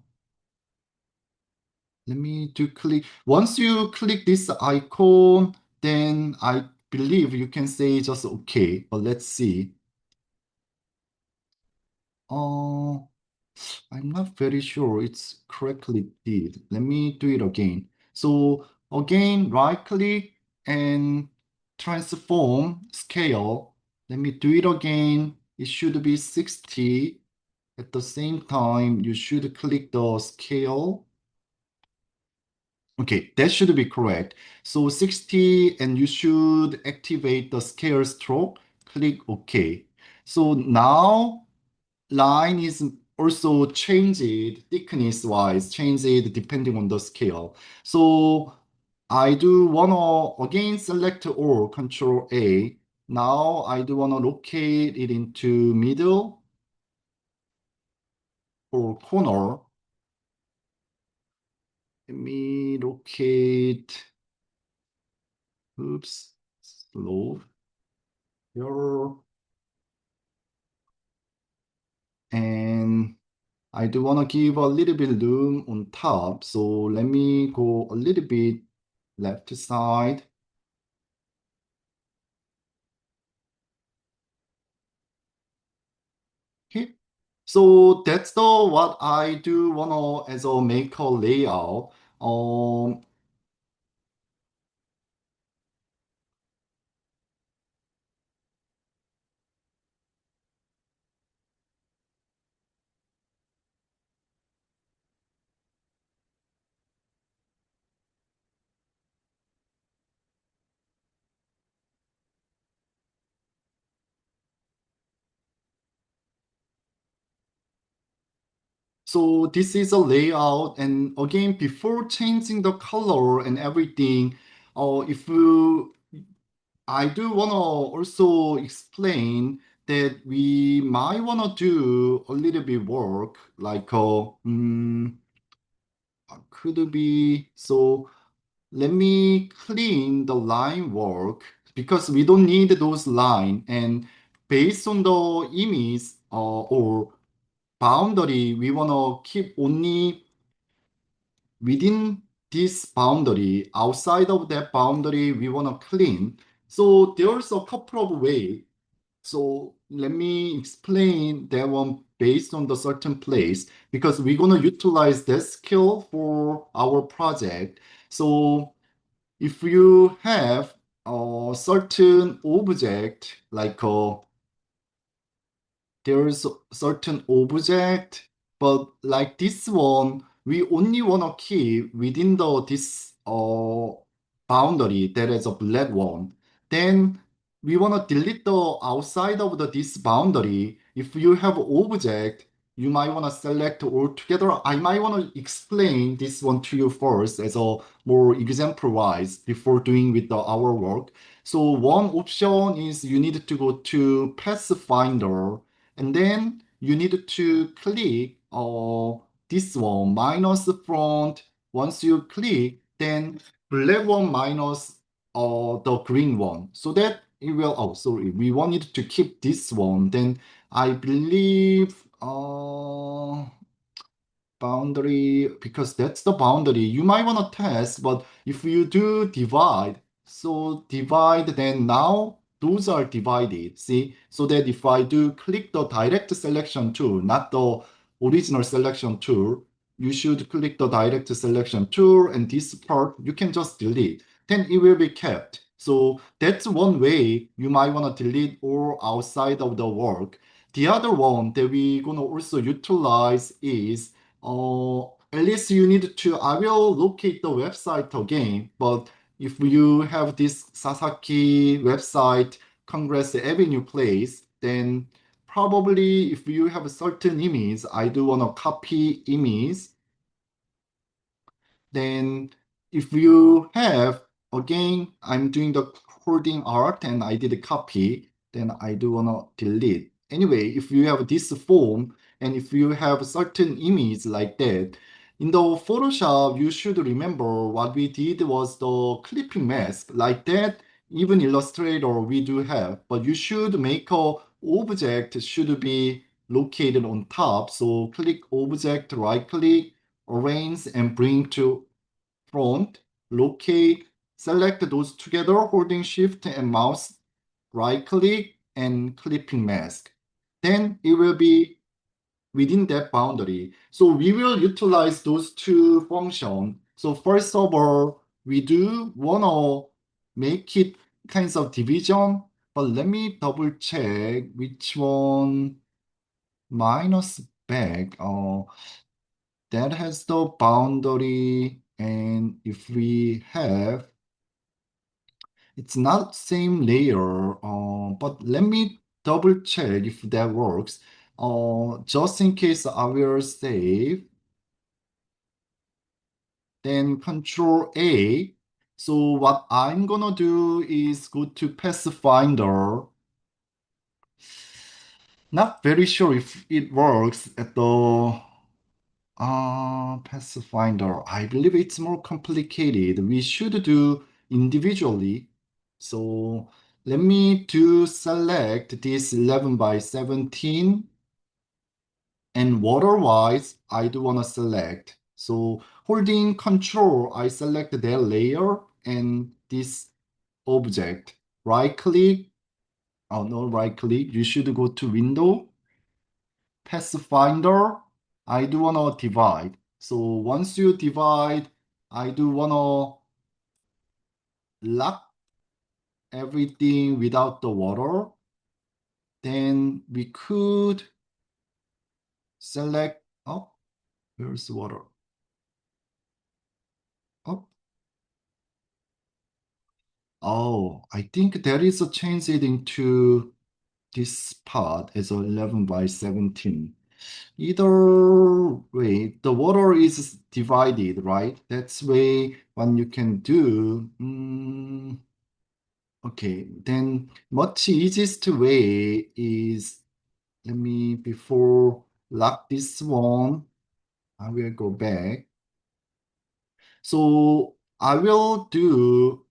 Let me do click. Once you click this icon, then I believe you can say just okay. But let's see. Uh, I'm not very sure it's correctly did. Let me do it again. So again, right click and transform scale. Let me do it again. It should be 60. At the same time, you should click the scale. Okay, that should be correct. So 60 and you should activate the scale stroke. Click OK. So now line is also changed thickness wise, changed depending on the scale. So I do wanna again select all, Control A. Now I do wanna locate it into middle or corner. Let me locate, oops, slow here. And I do want to give a little bit room on top. So let me go a little bit left side. Okay. So that's the what I do want to as a maker layout. Um, so this is a layout, and again, before changing the color and everything, if you, I do wanna also explain that we might wanna do a little bit work, like could be so. Let me clean the line work because we don't need those line, and based on the image or boundary, we wanna keep only within this boundary. Outside of that boundary, we want to clean. So there's a couple of ways. So let me explain that one based on the certain place because we're going to utilize that skill for our project. So if you have a certain object like a there's certain object, but like this one, we only want to keep within the this boundary that is a black one. Then we want to delete the outside of the this boundary. If you have object, you might want to select all together. I might want to explain this one to you first as a more example wise before doing with our work. So one option is you need to go to Pathfinder and then you need to click this one minus front. Once you click, then black one minus the green one. So that it will, oh, sorry, we wanted to keep this one. Then I believe boundary because that's the boundary you might want to test, but if you do divide, so divide, then now those are divided, see, so that if I do click the direct selection tool, not the original selection tool, you should click the direct selection tool, and this part you can just delete, then it will be kept. So that's one way you might want to delete all outside of the work. The other one that we're going to also utilize is at least you need to, I will locate the website again, but if you have this Sasaki website, Congress Avenue place, then probably if you have a certain image, I do want to copy image, then if you have, again, I'm doing the holding art and I did a copy, then I do wanna delete. Anyway, if you have this form and if you have certain image like that, in the Photoshop, you should remember what we did was the clipping mask like that. Even Illustrator we do have, but you should make a object should be located on top. So click object, right click, arrange and bring to front, locate, select those together, holding shift and mouse, right click and clipping mask. Then it will be within that boundary. So we will utilize those two functions. So first of all, we do want to make it kinds of division, but let me double check which one minus back. That has the boundary, and if we have, it's not same layer, but let me double check if that works. Just in case I will save, then Control A. So what I'm gonna do is go to Pathfinder. Not very sure if it works at the Pathfinder. I believe it's more complicated. We should do individually. So let me do select this 11 by 17 and water-wise, I do want to select. So holding control, I select that layer and this object. Right click, oh no, right click. You should go to window, Pathfinder. I do want to divide. So once you divide, I do wanna lock everything without the water, then we could select, oh, where's the water? Oh, oh, I think there is a change it into this part as 11 by 17. Either way, the water is divided, right? That's way what you can do. Okay, then much easiest way is, let me, before lock this one, I will go back. So I will do,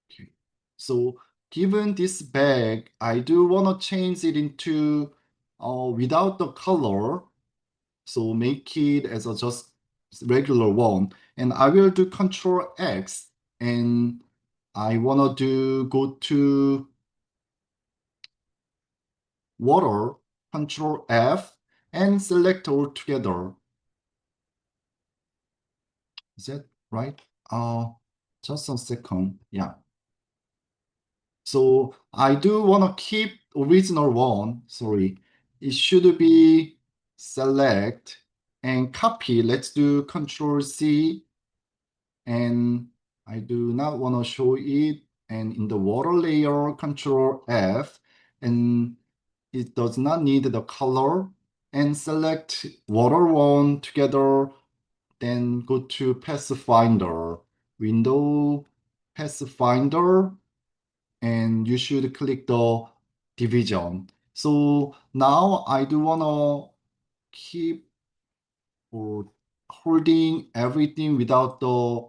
okay. So given this bag, I do want to change it into without the color. So make it as a just regular one. And I will do Control X and I want to do go to water, Control F and select all together. Is that right? Uh, just a second. Yeah. So I do want to keep original one. Sorry. It should be select and copy. Let's do Control C and I do not want to show it. And in the water layer, Control F, and it does not need the color. And select water one together. Then go to Pathfinder, Window, Pathfinder, and you should click the division. So now I do want to keep or holding everything without the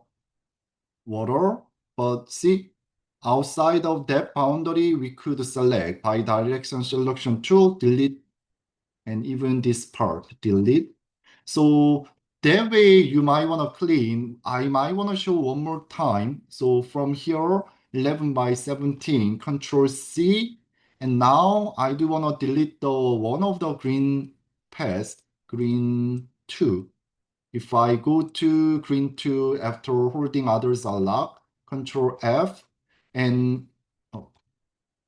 water, but see, outside of that boundary, we could select by direction selection tool, delete, and even this part, delete. So that way you might want to clean. I might want to show one more time. So from here, 11 by 17, Control C. And now I do want to delete the one of the green path, green 2. If I go to green 2 after holding others are locked, Control F and oh,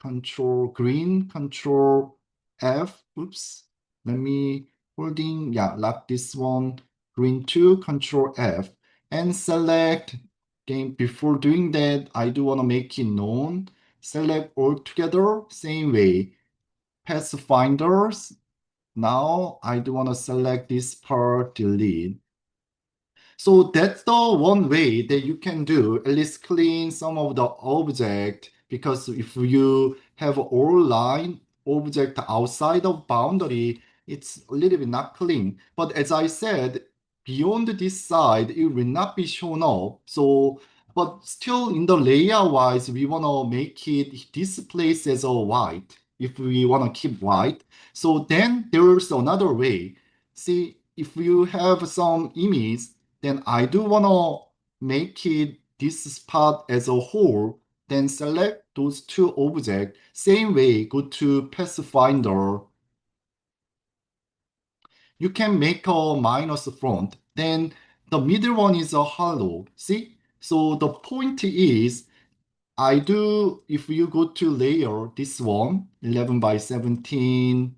Control green, Control F. Oops. Let me holding, yeah, lock this one, green 2, Control F, and select. Again, before doing that, I do want to make it known. Select all together, same way. Pathfinders. Now I do want to select this part, delete. So that's the one way that you can do, at least clean some of the object, because if you have all line object outside of boundary, it's a little bit not clean. But as I said, beyond this side, it will not be shown up. So, but still in the layout wise, we want to make it this place as a white, if we want to keep white. So then there's another way. See, if you have some image, then I do want to make it this spot as a whole, then select those two objects. Same way, go to Pathfinder. You can make a minus front. Then the middle one is a hollow. See? So the point is, I do, if you go to layer, this one, 11 by 17,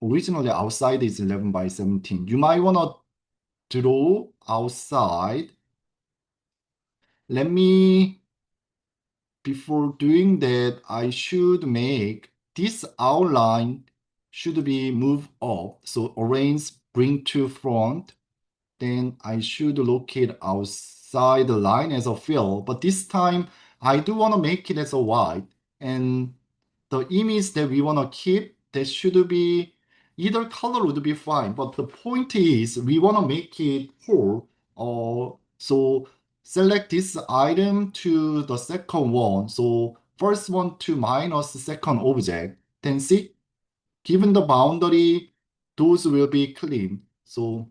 originally outside is 11 by 17. You might want to draw outside. Let me Before doing that, I should make this outline should be moved up. So arrange bring to front. Then I should locate outside the line as a fill. But this time I do want to make it as a white. And the image that we want to keep, that should be either color would be fine. But the point is we want to make it whole. So select this item to the second one. So first one to minus second object. Then see, given the boundary, those will be clean. So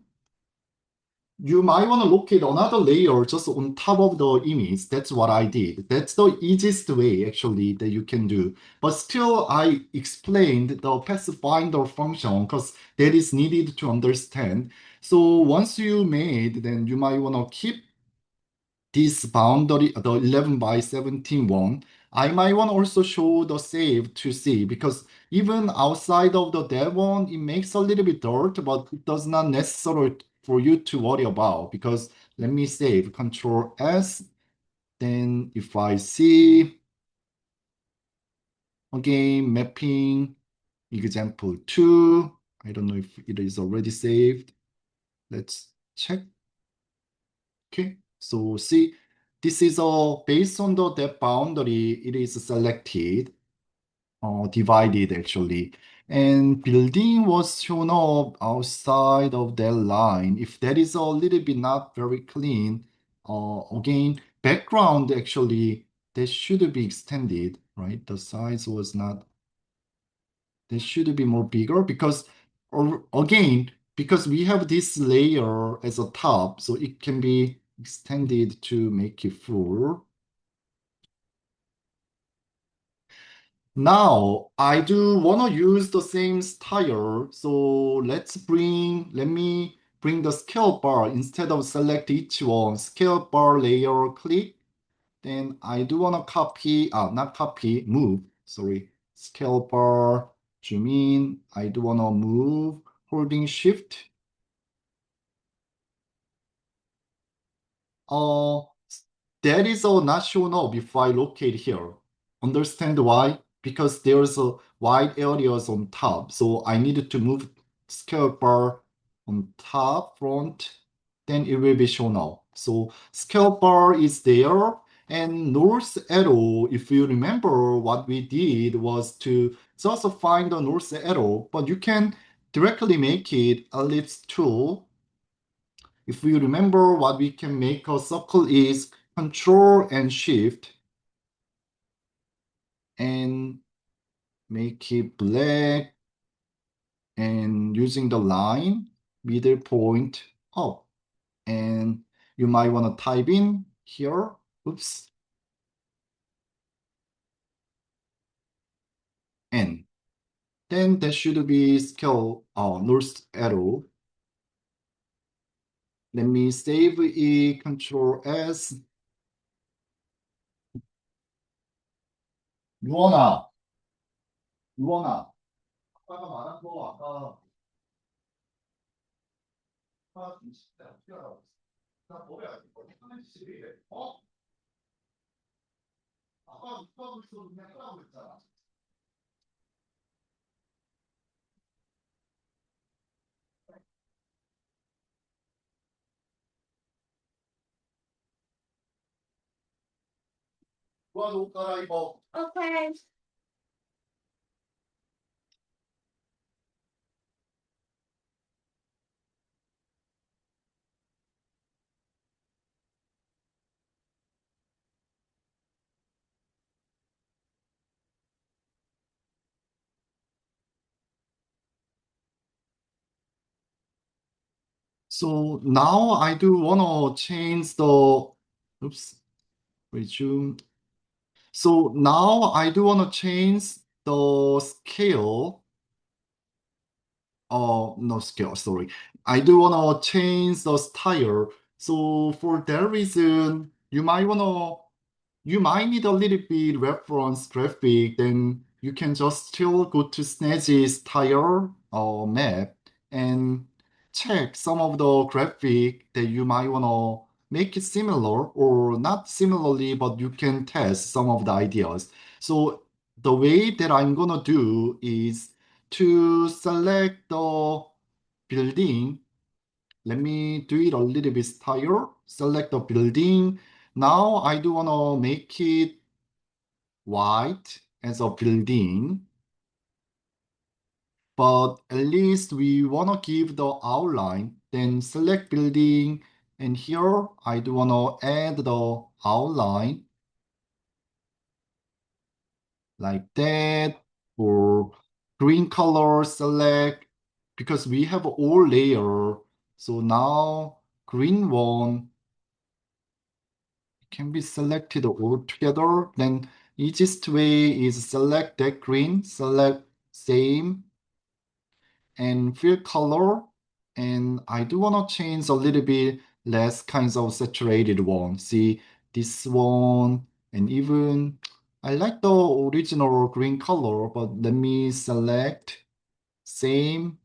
You might want to locate another layer just on top of the image. That's what I did. That's the easiest way actually that you can do. But still, I explained the pathfinder function because that is needed to understand. So once you made, then you might want to keep this boundary, the 11 by 17 one. I might want to also show the save to see because even outside of the dev one, it makes a little bit dirt, but it does not necessary for you to worry about because let me save Control S. Then if I see again mapping example 2, I don't know if it is already saved. Let's check. Okay, so see, this is based on the depth boundary, it is selected, divided actually. And building was shown up outside of that line. If that is a little bit not very clean, again, background actually, that should be extended, right? The size was not, that should be more bigger because, or again, because we have this layer as a top, so it can be extended to make it full. Now, I do want to use the same style, so let me bring the scale bar instead of select each one, scale bar layer click, then I do want to copy, not copy, move, sorry, scale bar, zoom in, I do want to move, holding shift. Uh, that is not shown up if I locate here. Understand why? Because there's a wide areas on top. So I needed to move scale bar on top, front, then it will be shown up. So scale bar is there. And north arrow, if you remember what we did was to just find the north arrow, but you can directly make it ellipse tool. If we remember what we can make a circle is Control and Shift and make it black and using the line, middle point up. And you might want to type in here, oops, N. Then there should be scale north arrow. Let me save it, Control S. 유원아, 유원아. 아까 말한 거 아까 진짜 어떻게 알아? 나 뭐야? 이거 하는지 어? 아까 누가 그랬어? 그냥 하라고 했잖아. 누가 옷 갈아입어? Okay. So now I do want to change the, oops, resume. So now I do want to change the scale. Oh, no scale, sorry. I do want to change the style. So for that reason, you might need a little bit reference graphic, then you can just still go to Snazzy's tire map and check some of the graphic that you might want to make it similar or not similarly, but you can test some of the ideas. So the way that I'm gonna do is to select the building. Let me do it a little bit style. Select the building. Now I do want to make it white as a building, but at least we want to give the outline. Then select building, and here I do want to add the outline like that. For green color, select because we have all layer. So now green one can be selected all together. Then easiest way is select that green, select same and fill color. And I do want to change a little bit less kinds of saturated one. See this one and even I like the original green color, but let me select same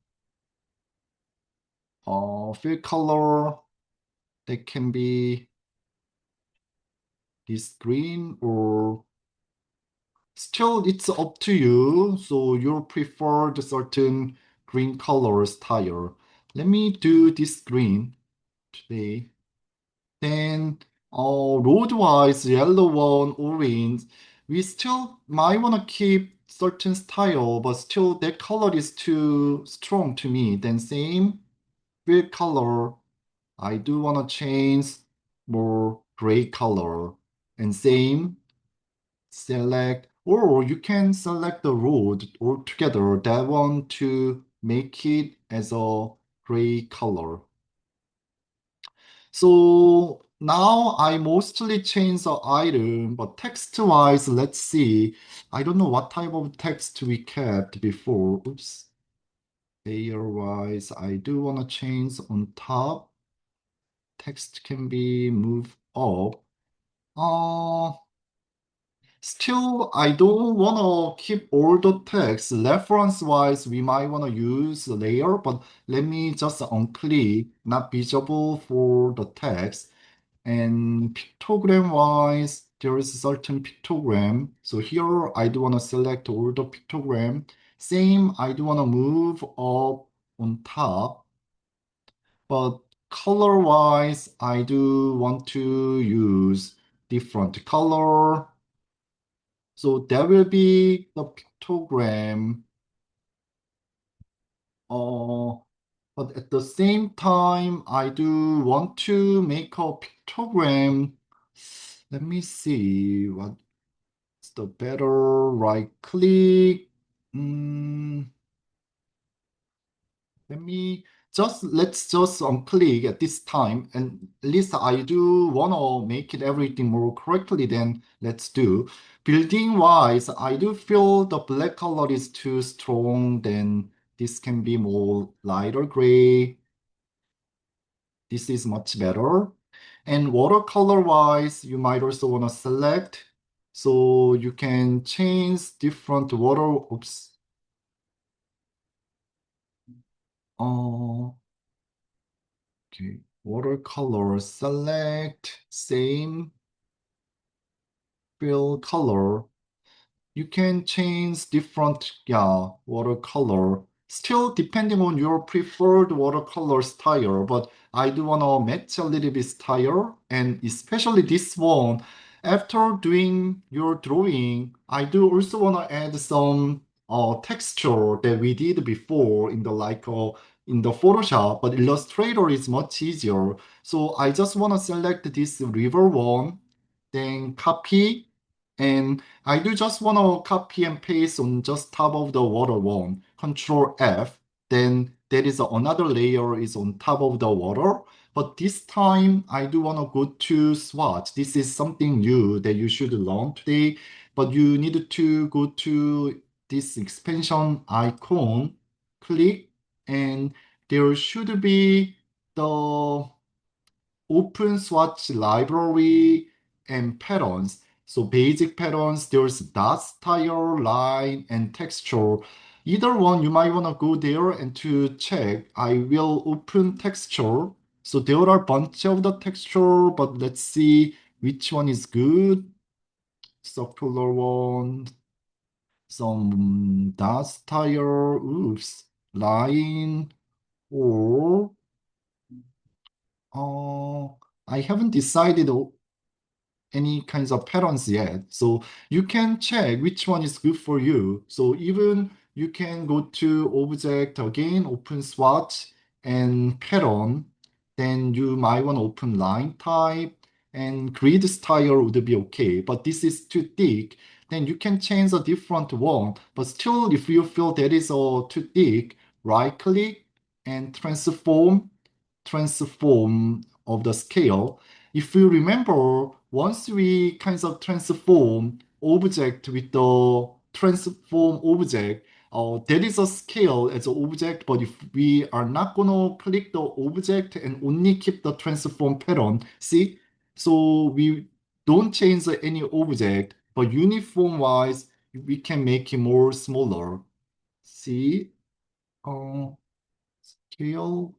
fill color that can be this green or still it's up to you. So you prefer the certain green color style. Let me do this green today. Then road-wise, yellow one, orange. We still might want to keep certain style, but still that color is too strong to me. Then same with color. I do want to change more gray color. And same, select, or you can select the road altogether, that one to make it as a gray color. So now I mostly change the item, but text-wise, let's see. I don't know what type of text we kept before. Oops. Layer-wise, I do want to change on top. Text can be moved up. Uh, Still, I don't want to keep all the text. Reference-wise, we might want to use the layer, but let me just unclick, not visible for the text. And pictogram wise, there is a certain pictogram. So here I do want to select all the pictogram. Same, I do want to move up on top. But color wise, I do want to use different color. So there will be the pictogram. Uh, but at the same time, I do want to make a pictogram. Let me see what's the better right click. Mm, let me let's just click at this time. And at least I do want to make it everything more correctly than let's do. Building wise, I do feel the black color is too strong. Then this can be more lighter gray. This is much better. And watercolor wise, you might also want to select. So you can change different oops. Uh, okay. Watercolor, select, same, fill color. You can change different, yeah, watercolor. Still depending on your preferred watercolor style, but I do want to match a little bit style, and especially this one. After doing your drawing, I do also want to add some texture that we did before in the in the Photoshop, but Illustrator is much easier. So I just want to select this river one, then copy, and I do just want to copy and paste on just top of the water one. Control F. Then there is another layer is on top of the water. But this time I do want to go to swatch. This is something new that you should learn today. But you need to go to this expansion icon, click, and there should be the open swatch library and patterns. So basic patterns, there's dot style, line, and texture. Either one, you might want to go there and to check. I will open texture. So there are a bunch of the texture, but let's see which one is good. Circular one, some dot style, oops, line, or uh, I haven't decided any kinds of patterns yet. So you can check which one is good for you. So even you can go to object again, open swatch and pattern. Then you might want to open line type and grid style would be okay. But this is too thick. Then you can change a different one. But still, if you feel that is too thick, right click and transform of the scale. If you remember, once we kind of transform object with the transform object, there is a scale as an object, but if we are not gonna click the object and only keep the transform pattern, see? So we don't change any object, but uniform wise, we can make it more smaller. See? Scale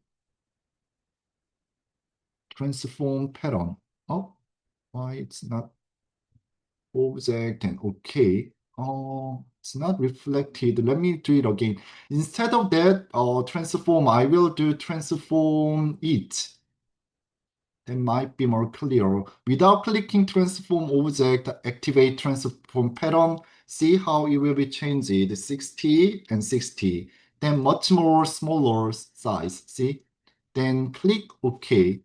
transform pattern. Oh, why it's not object and okay. Oh, it's not reflected. Let me do it again. Instead of that, transform, I will do transform it. That might be more clear. Without clicking transform object, activate transform pattern. See how it will be changed 60 and 60. Then much more smaller size. See? Then click OK.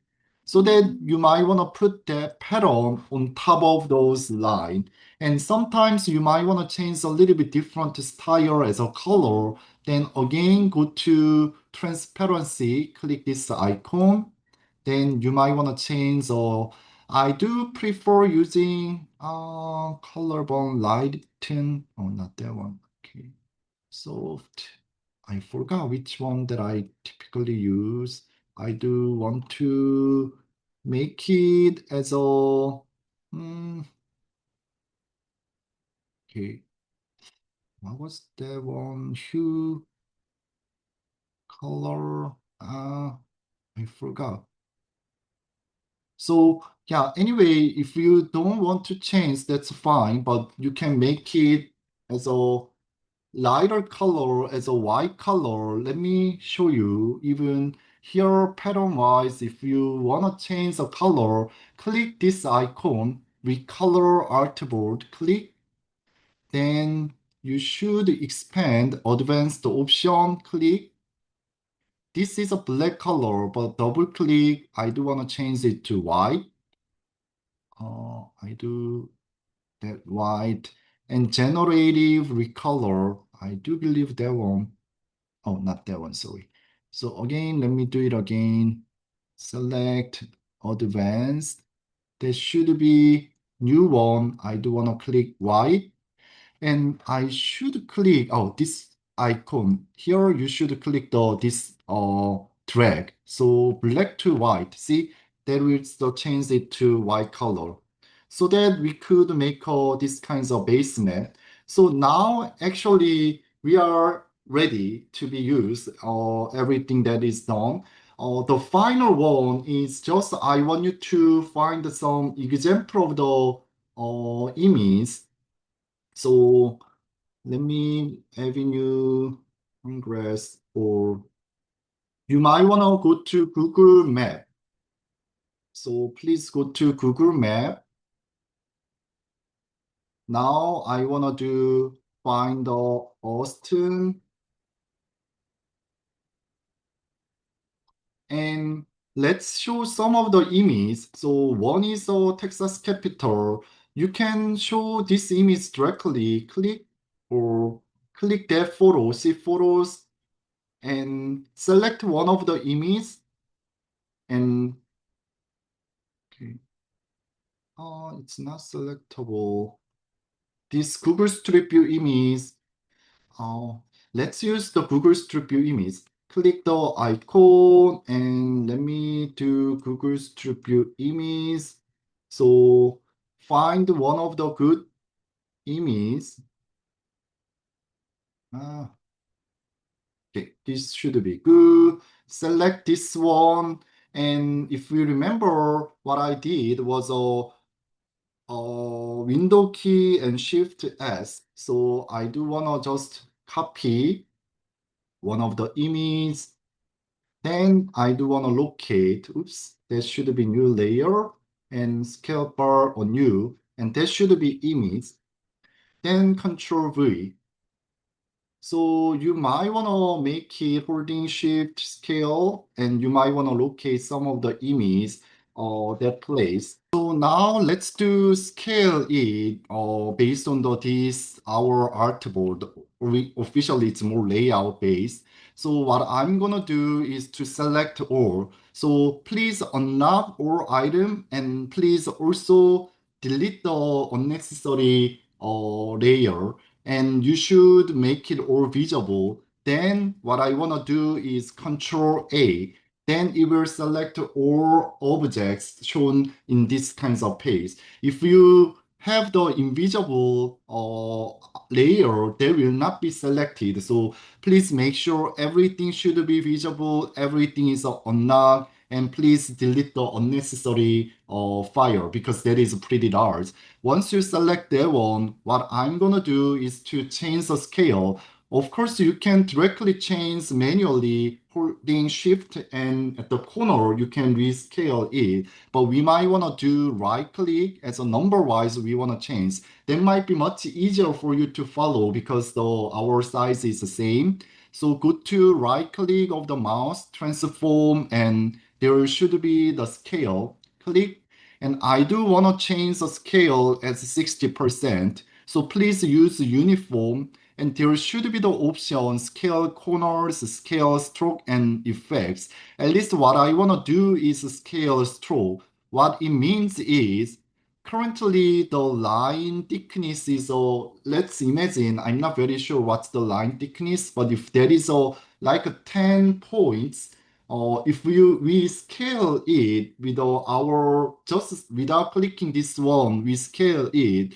So that you might want to put that pattern on top of those line. And sometimes you might want to change a little bit different style as a color. Then again, go to transparency, click this icon. Then you might want to change, or I do prefer using color bond lighten. Oh, not that one. Okay. Soft. I forgot which one that I typically use. I do want to make it as a okay. What was that one? Hue, color. I forgot. So yeah, anyway, if you don't want to change, that's fine, but you can make it as a lighter color, as a white color. Let me show you. Even here, pattern-wise, if you want to change the color, click this icon, recolor artboard, click, then you should expand advanced option, click. This is a black color, but double click, I do want to change it to white. I do that white and generative recolor. I do believe that one. Oh, not that one, sorry. So again, let me do it again. Select advanced. There should be new one. I do want to click white. And I should click, oh, this icon. Here you should click this drag. So black to white. See, that will still change it to white color. So that we could make this kinds of base mat. So now actually we are ready to be used, everything that is done. The final one is just I want you to find some example of the image. So let me Avenue Congress, or you might want to go to Google Map. So please go to Google Map. Now I want to do find the Austin, and let's show some of the images. So one is the Texas Capitol. You can show this image directly. Click or click that photo, see photos, and select one of the images and okay. It's not selectable. This Google Street View image. Uh, let's use the Google Street View image. Click the icon and let me do Google Street View image. So find one of the good images. Ah, okay, this should be good. Select this one. And if we remember, what I did was window key and shift S. So I do wanna just copy one of the image. Then I do wanna locate, oops, there should be new layer and scale bar on new, and there should be image. Then Control V. So you might wanna make it holding shift scale, and you might wanna locate some of the image that place. So now let's do scale it based on this our artboard. Officially it's more layout based. So what I'm gonna do is to select all. So please unlock all item and please also delete the unnecessary layer and you should make it all visible. Then what I wanna do is Control A. Then it will select all objects shown in this kinds of page. If you have the invisible layer, they will not be selected. So please make sure everything should be visible, everything is unlocked, and please delete the unnecessary file because that is pretty large. Once you select that one, what I'm gonna do is to change the scale. Of course, you can directly change manually, holding shift and at the corner, you can rescale it. But we might want to do right click as a number wise, we want to change. That might be much easier for you to follow because our size is the same. So go to right click of the mouse, transform, and there should be the scale. Click, and I do want to change the scale as 60%. So please use uniform, and there should be the option scale corners, scale stroke, and effects. At least what I want to do is scale stroke. What it means is currently the line thickness is let's imagine, I'm not very sure what's the line thickness, but if there is like a 10 points, if we scale it with our just without clicking this one, we scale it,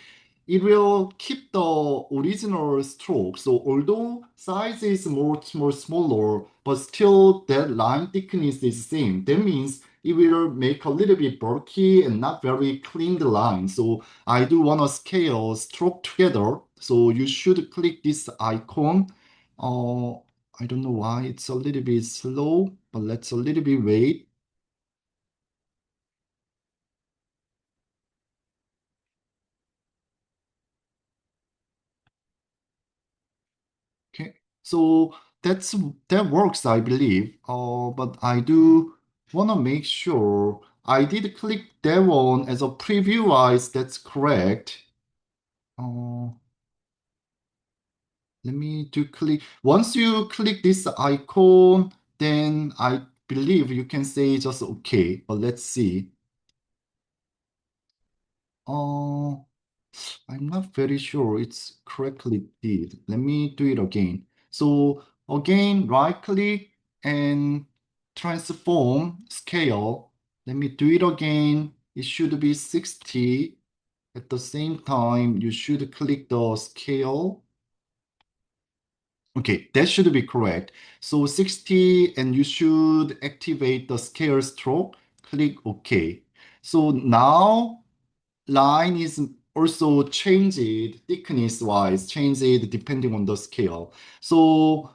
it will keep the original stroke. So although size is more smaller, but still that line thickness is same. That means it will make a little bit bulky and not very clean the line. So I do want to scale stroke together. So you should click this icon. Uh, I don't know why it's a little bit slow, but let's a little bit wait. Okay, so that works, I believe. But I do want to make sure I did click that one as a preview wise. That's correct. Uh, Let me do click. Once you click this icon, then I believe you can say just okay. But let's see. Uh, I'm not very sure it's correctly did. Let me do it again. So again, right click and transform scale. Let me do it again. It should be 60. At the same time, you should click the scale. Okay, that should be correct. So 60, and you should activate the scale stroke. Click OK. So now line is also changed thickness wise, changed depending on the scale. So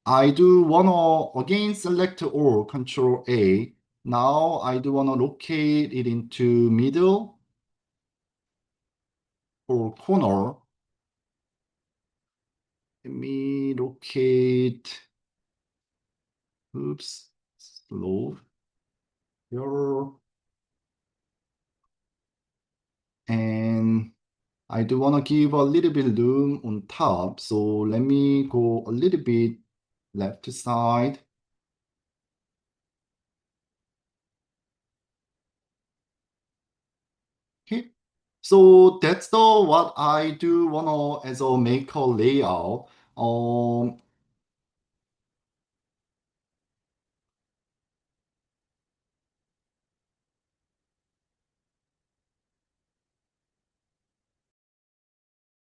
I do wanna again select all, Control A. Now I do wanna locate it into middle or corner. Let me locate, oops, slow here. And I do want to give a little bit room on top. So let me go a little bit left side. Okay. So that's the what I do want to as a maker layout. Um,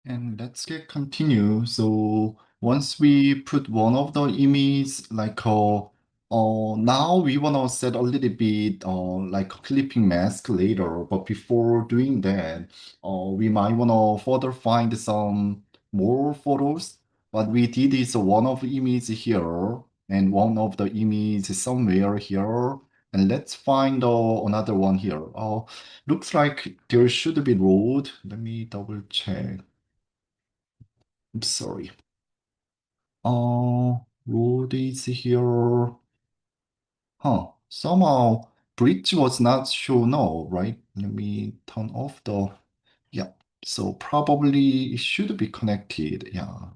And let's get continue. So once we put one of the image like now we wanna set a little bit like a clipping mask later, but before doing that, we might wanna further find some more photos. What we did is one of the image here and one of the image somewhere here. And let's find another one here. Looks like there should be road. Let me double check. I'm sorry. Road is here. Huh. Somehow bridge was not shown now, right? Let me turn off the, yeah. So probably it should be connected. Yeah.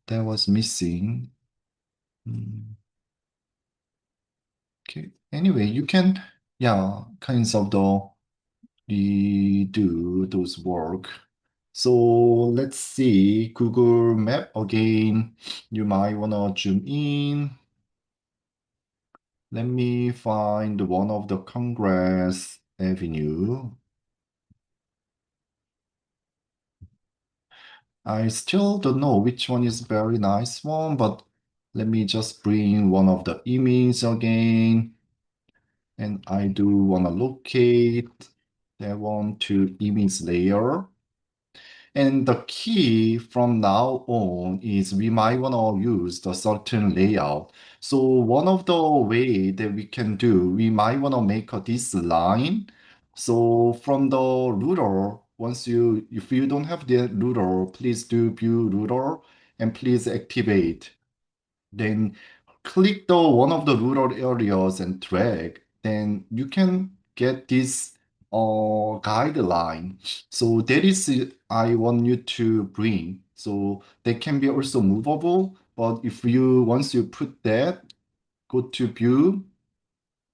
That was missing. Mm, okay. Anyway, you can, yeah, kinds of redo those work. So let's see, Google Map again. You might wanna zoom in. Let me find one of the Congress Avenue. I still don't know which one is very nice one, but let me just bring one of the images again. And I do want to locate that one to image layer. And the key from now on is we might want to use the certain layout. So one of the way that we can do, we might want to make this line. So from the ruler, if you don't have the ruler, please do view ruler and please activate. Then click the one of the rural areas and drag, then you can get this guideline. So that is I want you to bring. So they can be also movable, but if you once you put that, go to view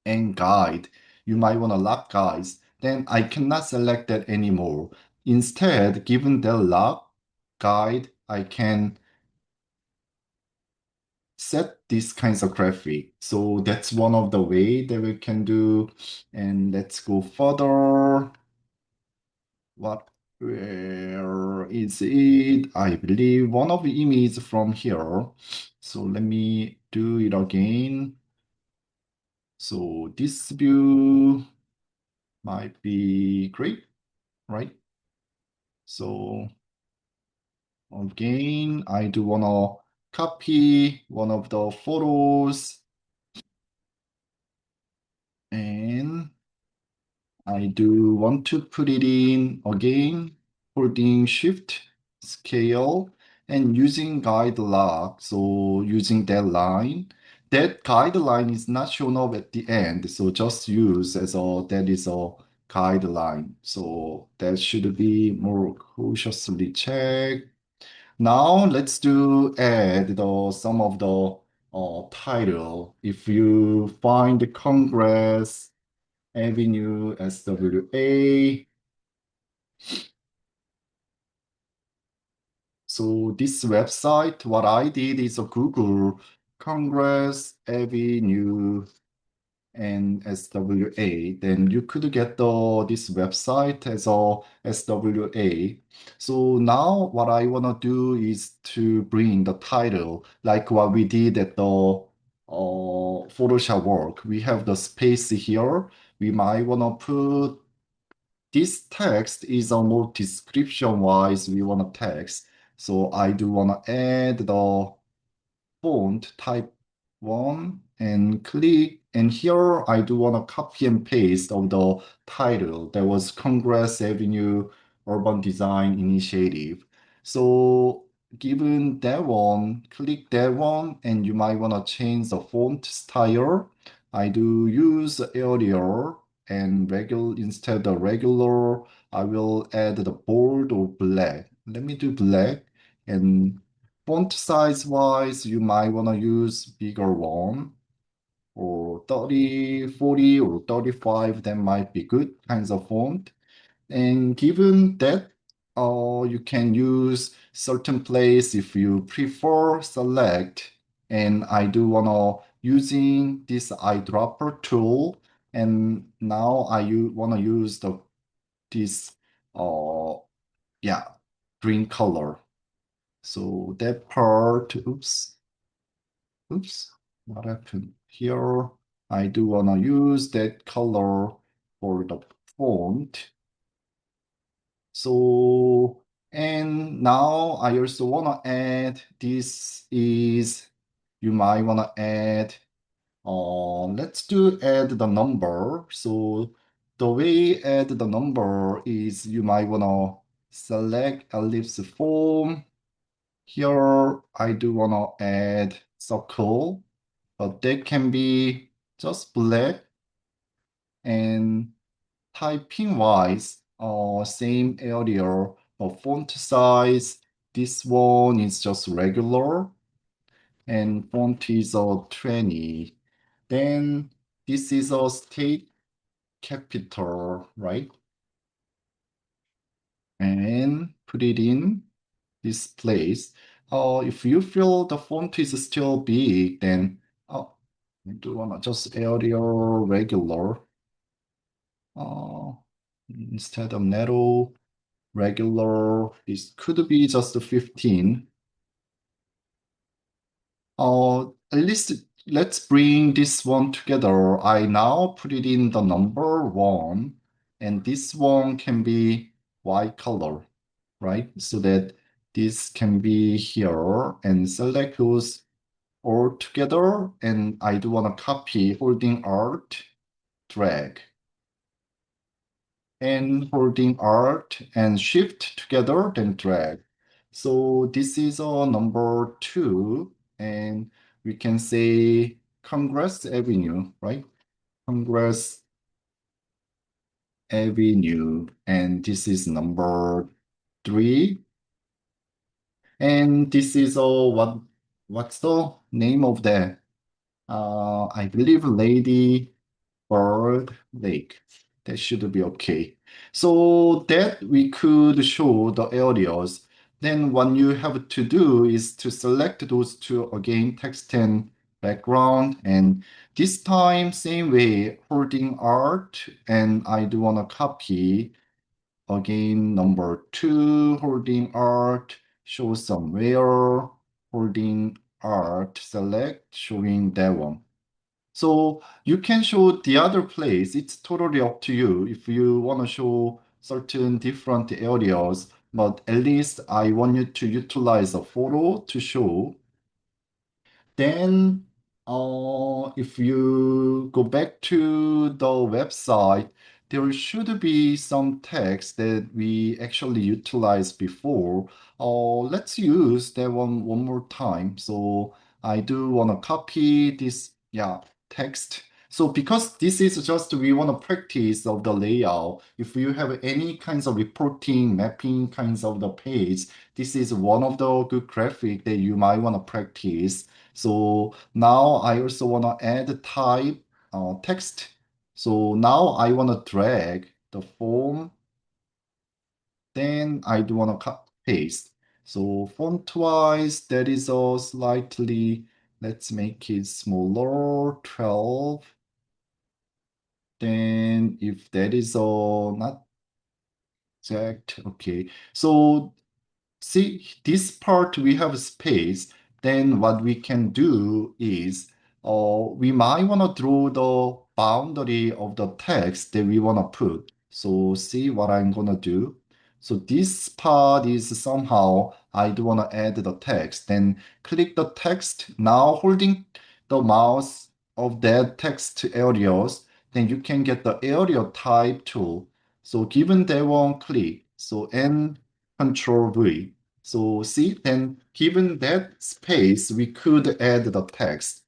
and guide, you might want to lock guides. Then I cannot select that anymore. Instead, given the lock guide, I can set these kinds of graphic. So that's one of the way that we can do. And let's go further. Where is it? I believe one of the images from here. So let me do it again. So this view might be great, right? So again, I do wanna copy one of the photos and I do want to put it in again, holding shift, scale, and using guide lock. So using that line, that guideline is not shown up at the end. So just use as that is a guideline. So that should be more cautiously checked. Now let's do add some of the title. If you find the Congress Avenue SWA. So this website, what I did is a Google Congress Avenue and SWA. Then you could get this website as a SWA. So now what I want to do is to bring the title, like what we did at the Photoshop work. We have the space here. We might want to put this text is a more description wise we want to text. So I do want to add the font type one and click. And here I do want to copy and paste of the title that was Congress Avenue Urban Design Initiative. So given that one, click that one and you might want to change the font style. I do use Arial and regular instead of regular, I will add the bold or black. Let me do black and font size wise, you might want to use bigger one or 30, 40, or 35. That might be good kinds of font. And given that, you can use certain place if you prefer select. And I do want to using this eyedropper tool. And now want to use this uh yeah green color. So that part, oops, what happened here? I do want to use that color for the font. So, and now I also want to add, you might want to add, let's do add the number. So the way add the number is you might want to select ellipse form. Here, I do want to add circle, but that can be just black and typing wise, same area of font size. This one is just regular. and font is 20. Then this is a state capital, right? And put it in this place. If you feel the font is still big, then I do wanna just Arial regular. Uh, Instead of narrow, regular, this could be just 15. At least let's bring this one together. I now put it in the number one, and this one can be white color, right? So that this can be here and select those all together. And I do want to copy holding Alt, drag, and holding Alt and Shift together, then drag. So this is a number two, and we can say Congress Avenue, right? Congress Avenue, and this is number three, and this is what's the name of that? I believe Lady Bird Lake. That should be okay. So that we could show the areas. Then what you have to do is to select those two again, text and background. And this time, same way, holding Alt. And I do want to copy again, number two, holding Alt, show somewhere, holding Alt, select, showing that one. So you can show the other place. It's totally up to you if you want to show certain different areas, but at least I want you to utilize a photo to show. Then, if you go back to the website, there should be some text that we actually utilized before. Let's use that one more time. So I do want to copy this, yeah, text. So because this is just we want to practice of the layout. If you have any kinds of reporting, mapping kinds of the page, this is one of the good graphic that you might want to practice. So now I also want to add type text. So now I want to drag the form, then I do want to cut paste. So font wise, that is a slightly, let's make it smaller, 12. Then if that is not exact, okay. So see, this part we have space, then what we can do is we might want to draw the boundary of the text that we want to put. So see what I'm going to do. So this part is somehow I do want to add the text. Then click the text. Now holding the mouse of that text areas, then you can get the area type tool. So given that one click, so N Control V. So see, then given that space, we could add the text.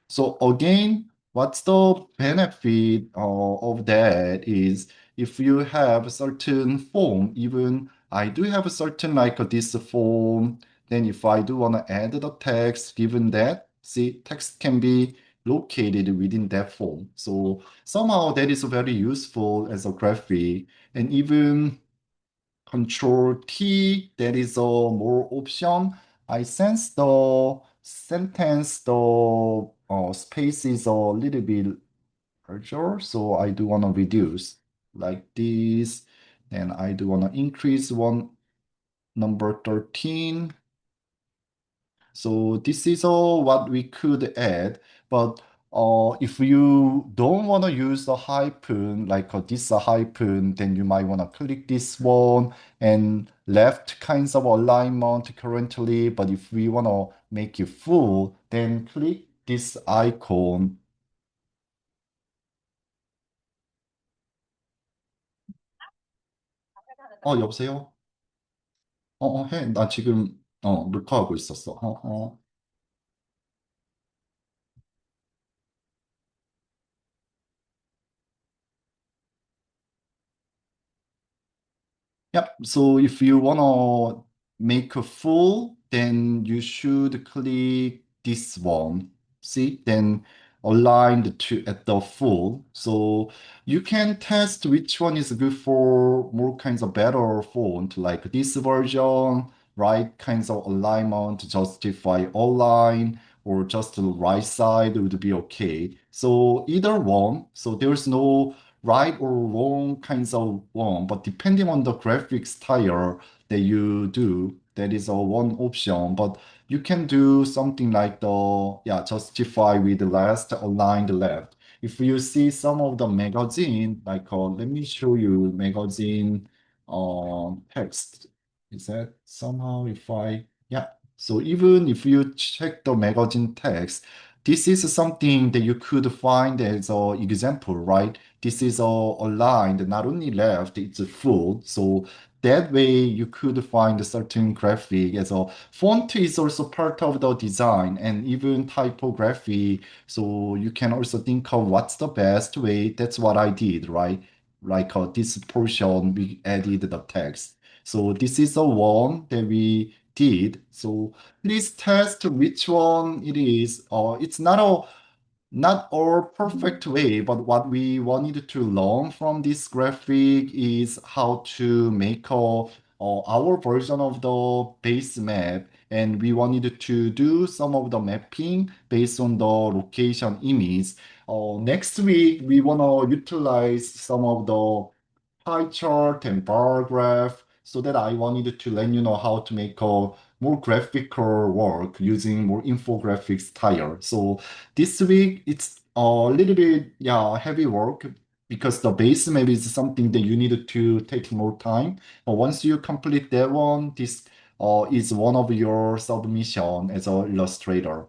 So again, what's the benefit of that is if you have a certain form, even I do have a certain like this form, then if I do want to add the text, given that, see, text can be located within that form. So somehow that is very useful as a graphic. And even Control T, there is a more option. I sense the sentence, the space is a little bit larger, so I do want to reduce like this. Then I do want to increase one number 13. So this is all what we could add, but if you don't want to use the hyphen, like this hyphen, then you might want to click this one and left kinds of alignment currently. But if we want to make it full, then click this icon. 여보세요? 해. 나 지금 녹화하고 있었어. Yep. So if you want to make a full, then you should click this one. See, then align the two at the full. So you can test which one is good for more kinds of better font, like this version, right kinds of alignment, justify align, or just the right side would be okay. So either one, so there's no right or wrong kinds of one, but depending on the graphic style that you do, that is a one option. But you can do something like the justify with the last aligned left. If you see some of the magazine, like let me show you magazine text. Is that somehow if I yeah. So even if you check the magazine text, this is something that you could find as an example, right? This is aligned, not only left, it's full. So that way you could find a certain graphic as a font is also part of the design and even typography. So you can also think of what's the best way. That's what I did, right? Like this portion, we added the text. So this is the one that we did. So please test which one it is. It's not our perfect way, but what we wanted to learn from this graphic is how to make our version of the base map. And we wanted to do some of the mapping based on the location image. Next week, we want to utilize some of the pie chart and bar graph so that I wanted to let you know how to make a more graphical work using more infographic style. So this week it's a little bit heavy work because the base map is something that you need to take more time. But once you complete that one, this is one of your submission as an illustrator.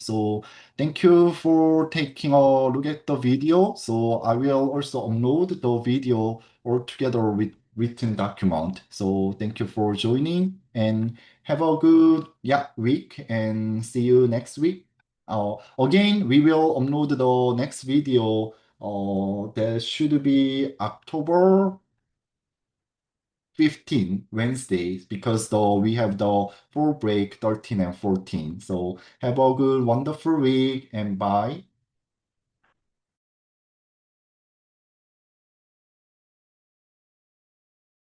So thank you for taking a look at the video. So I will also upload the video all together with written document. So thank you for joining and have a good week and see you next week. Again, we will upload the next video. That should be October 15 Wednesdays because we have the fall break 13 and 14. So have a good, wonderful week and bye.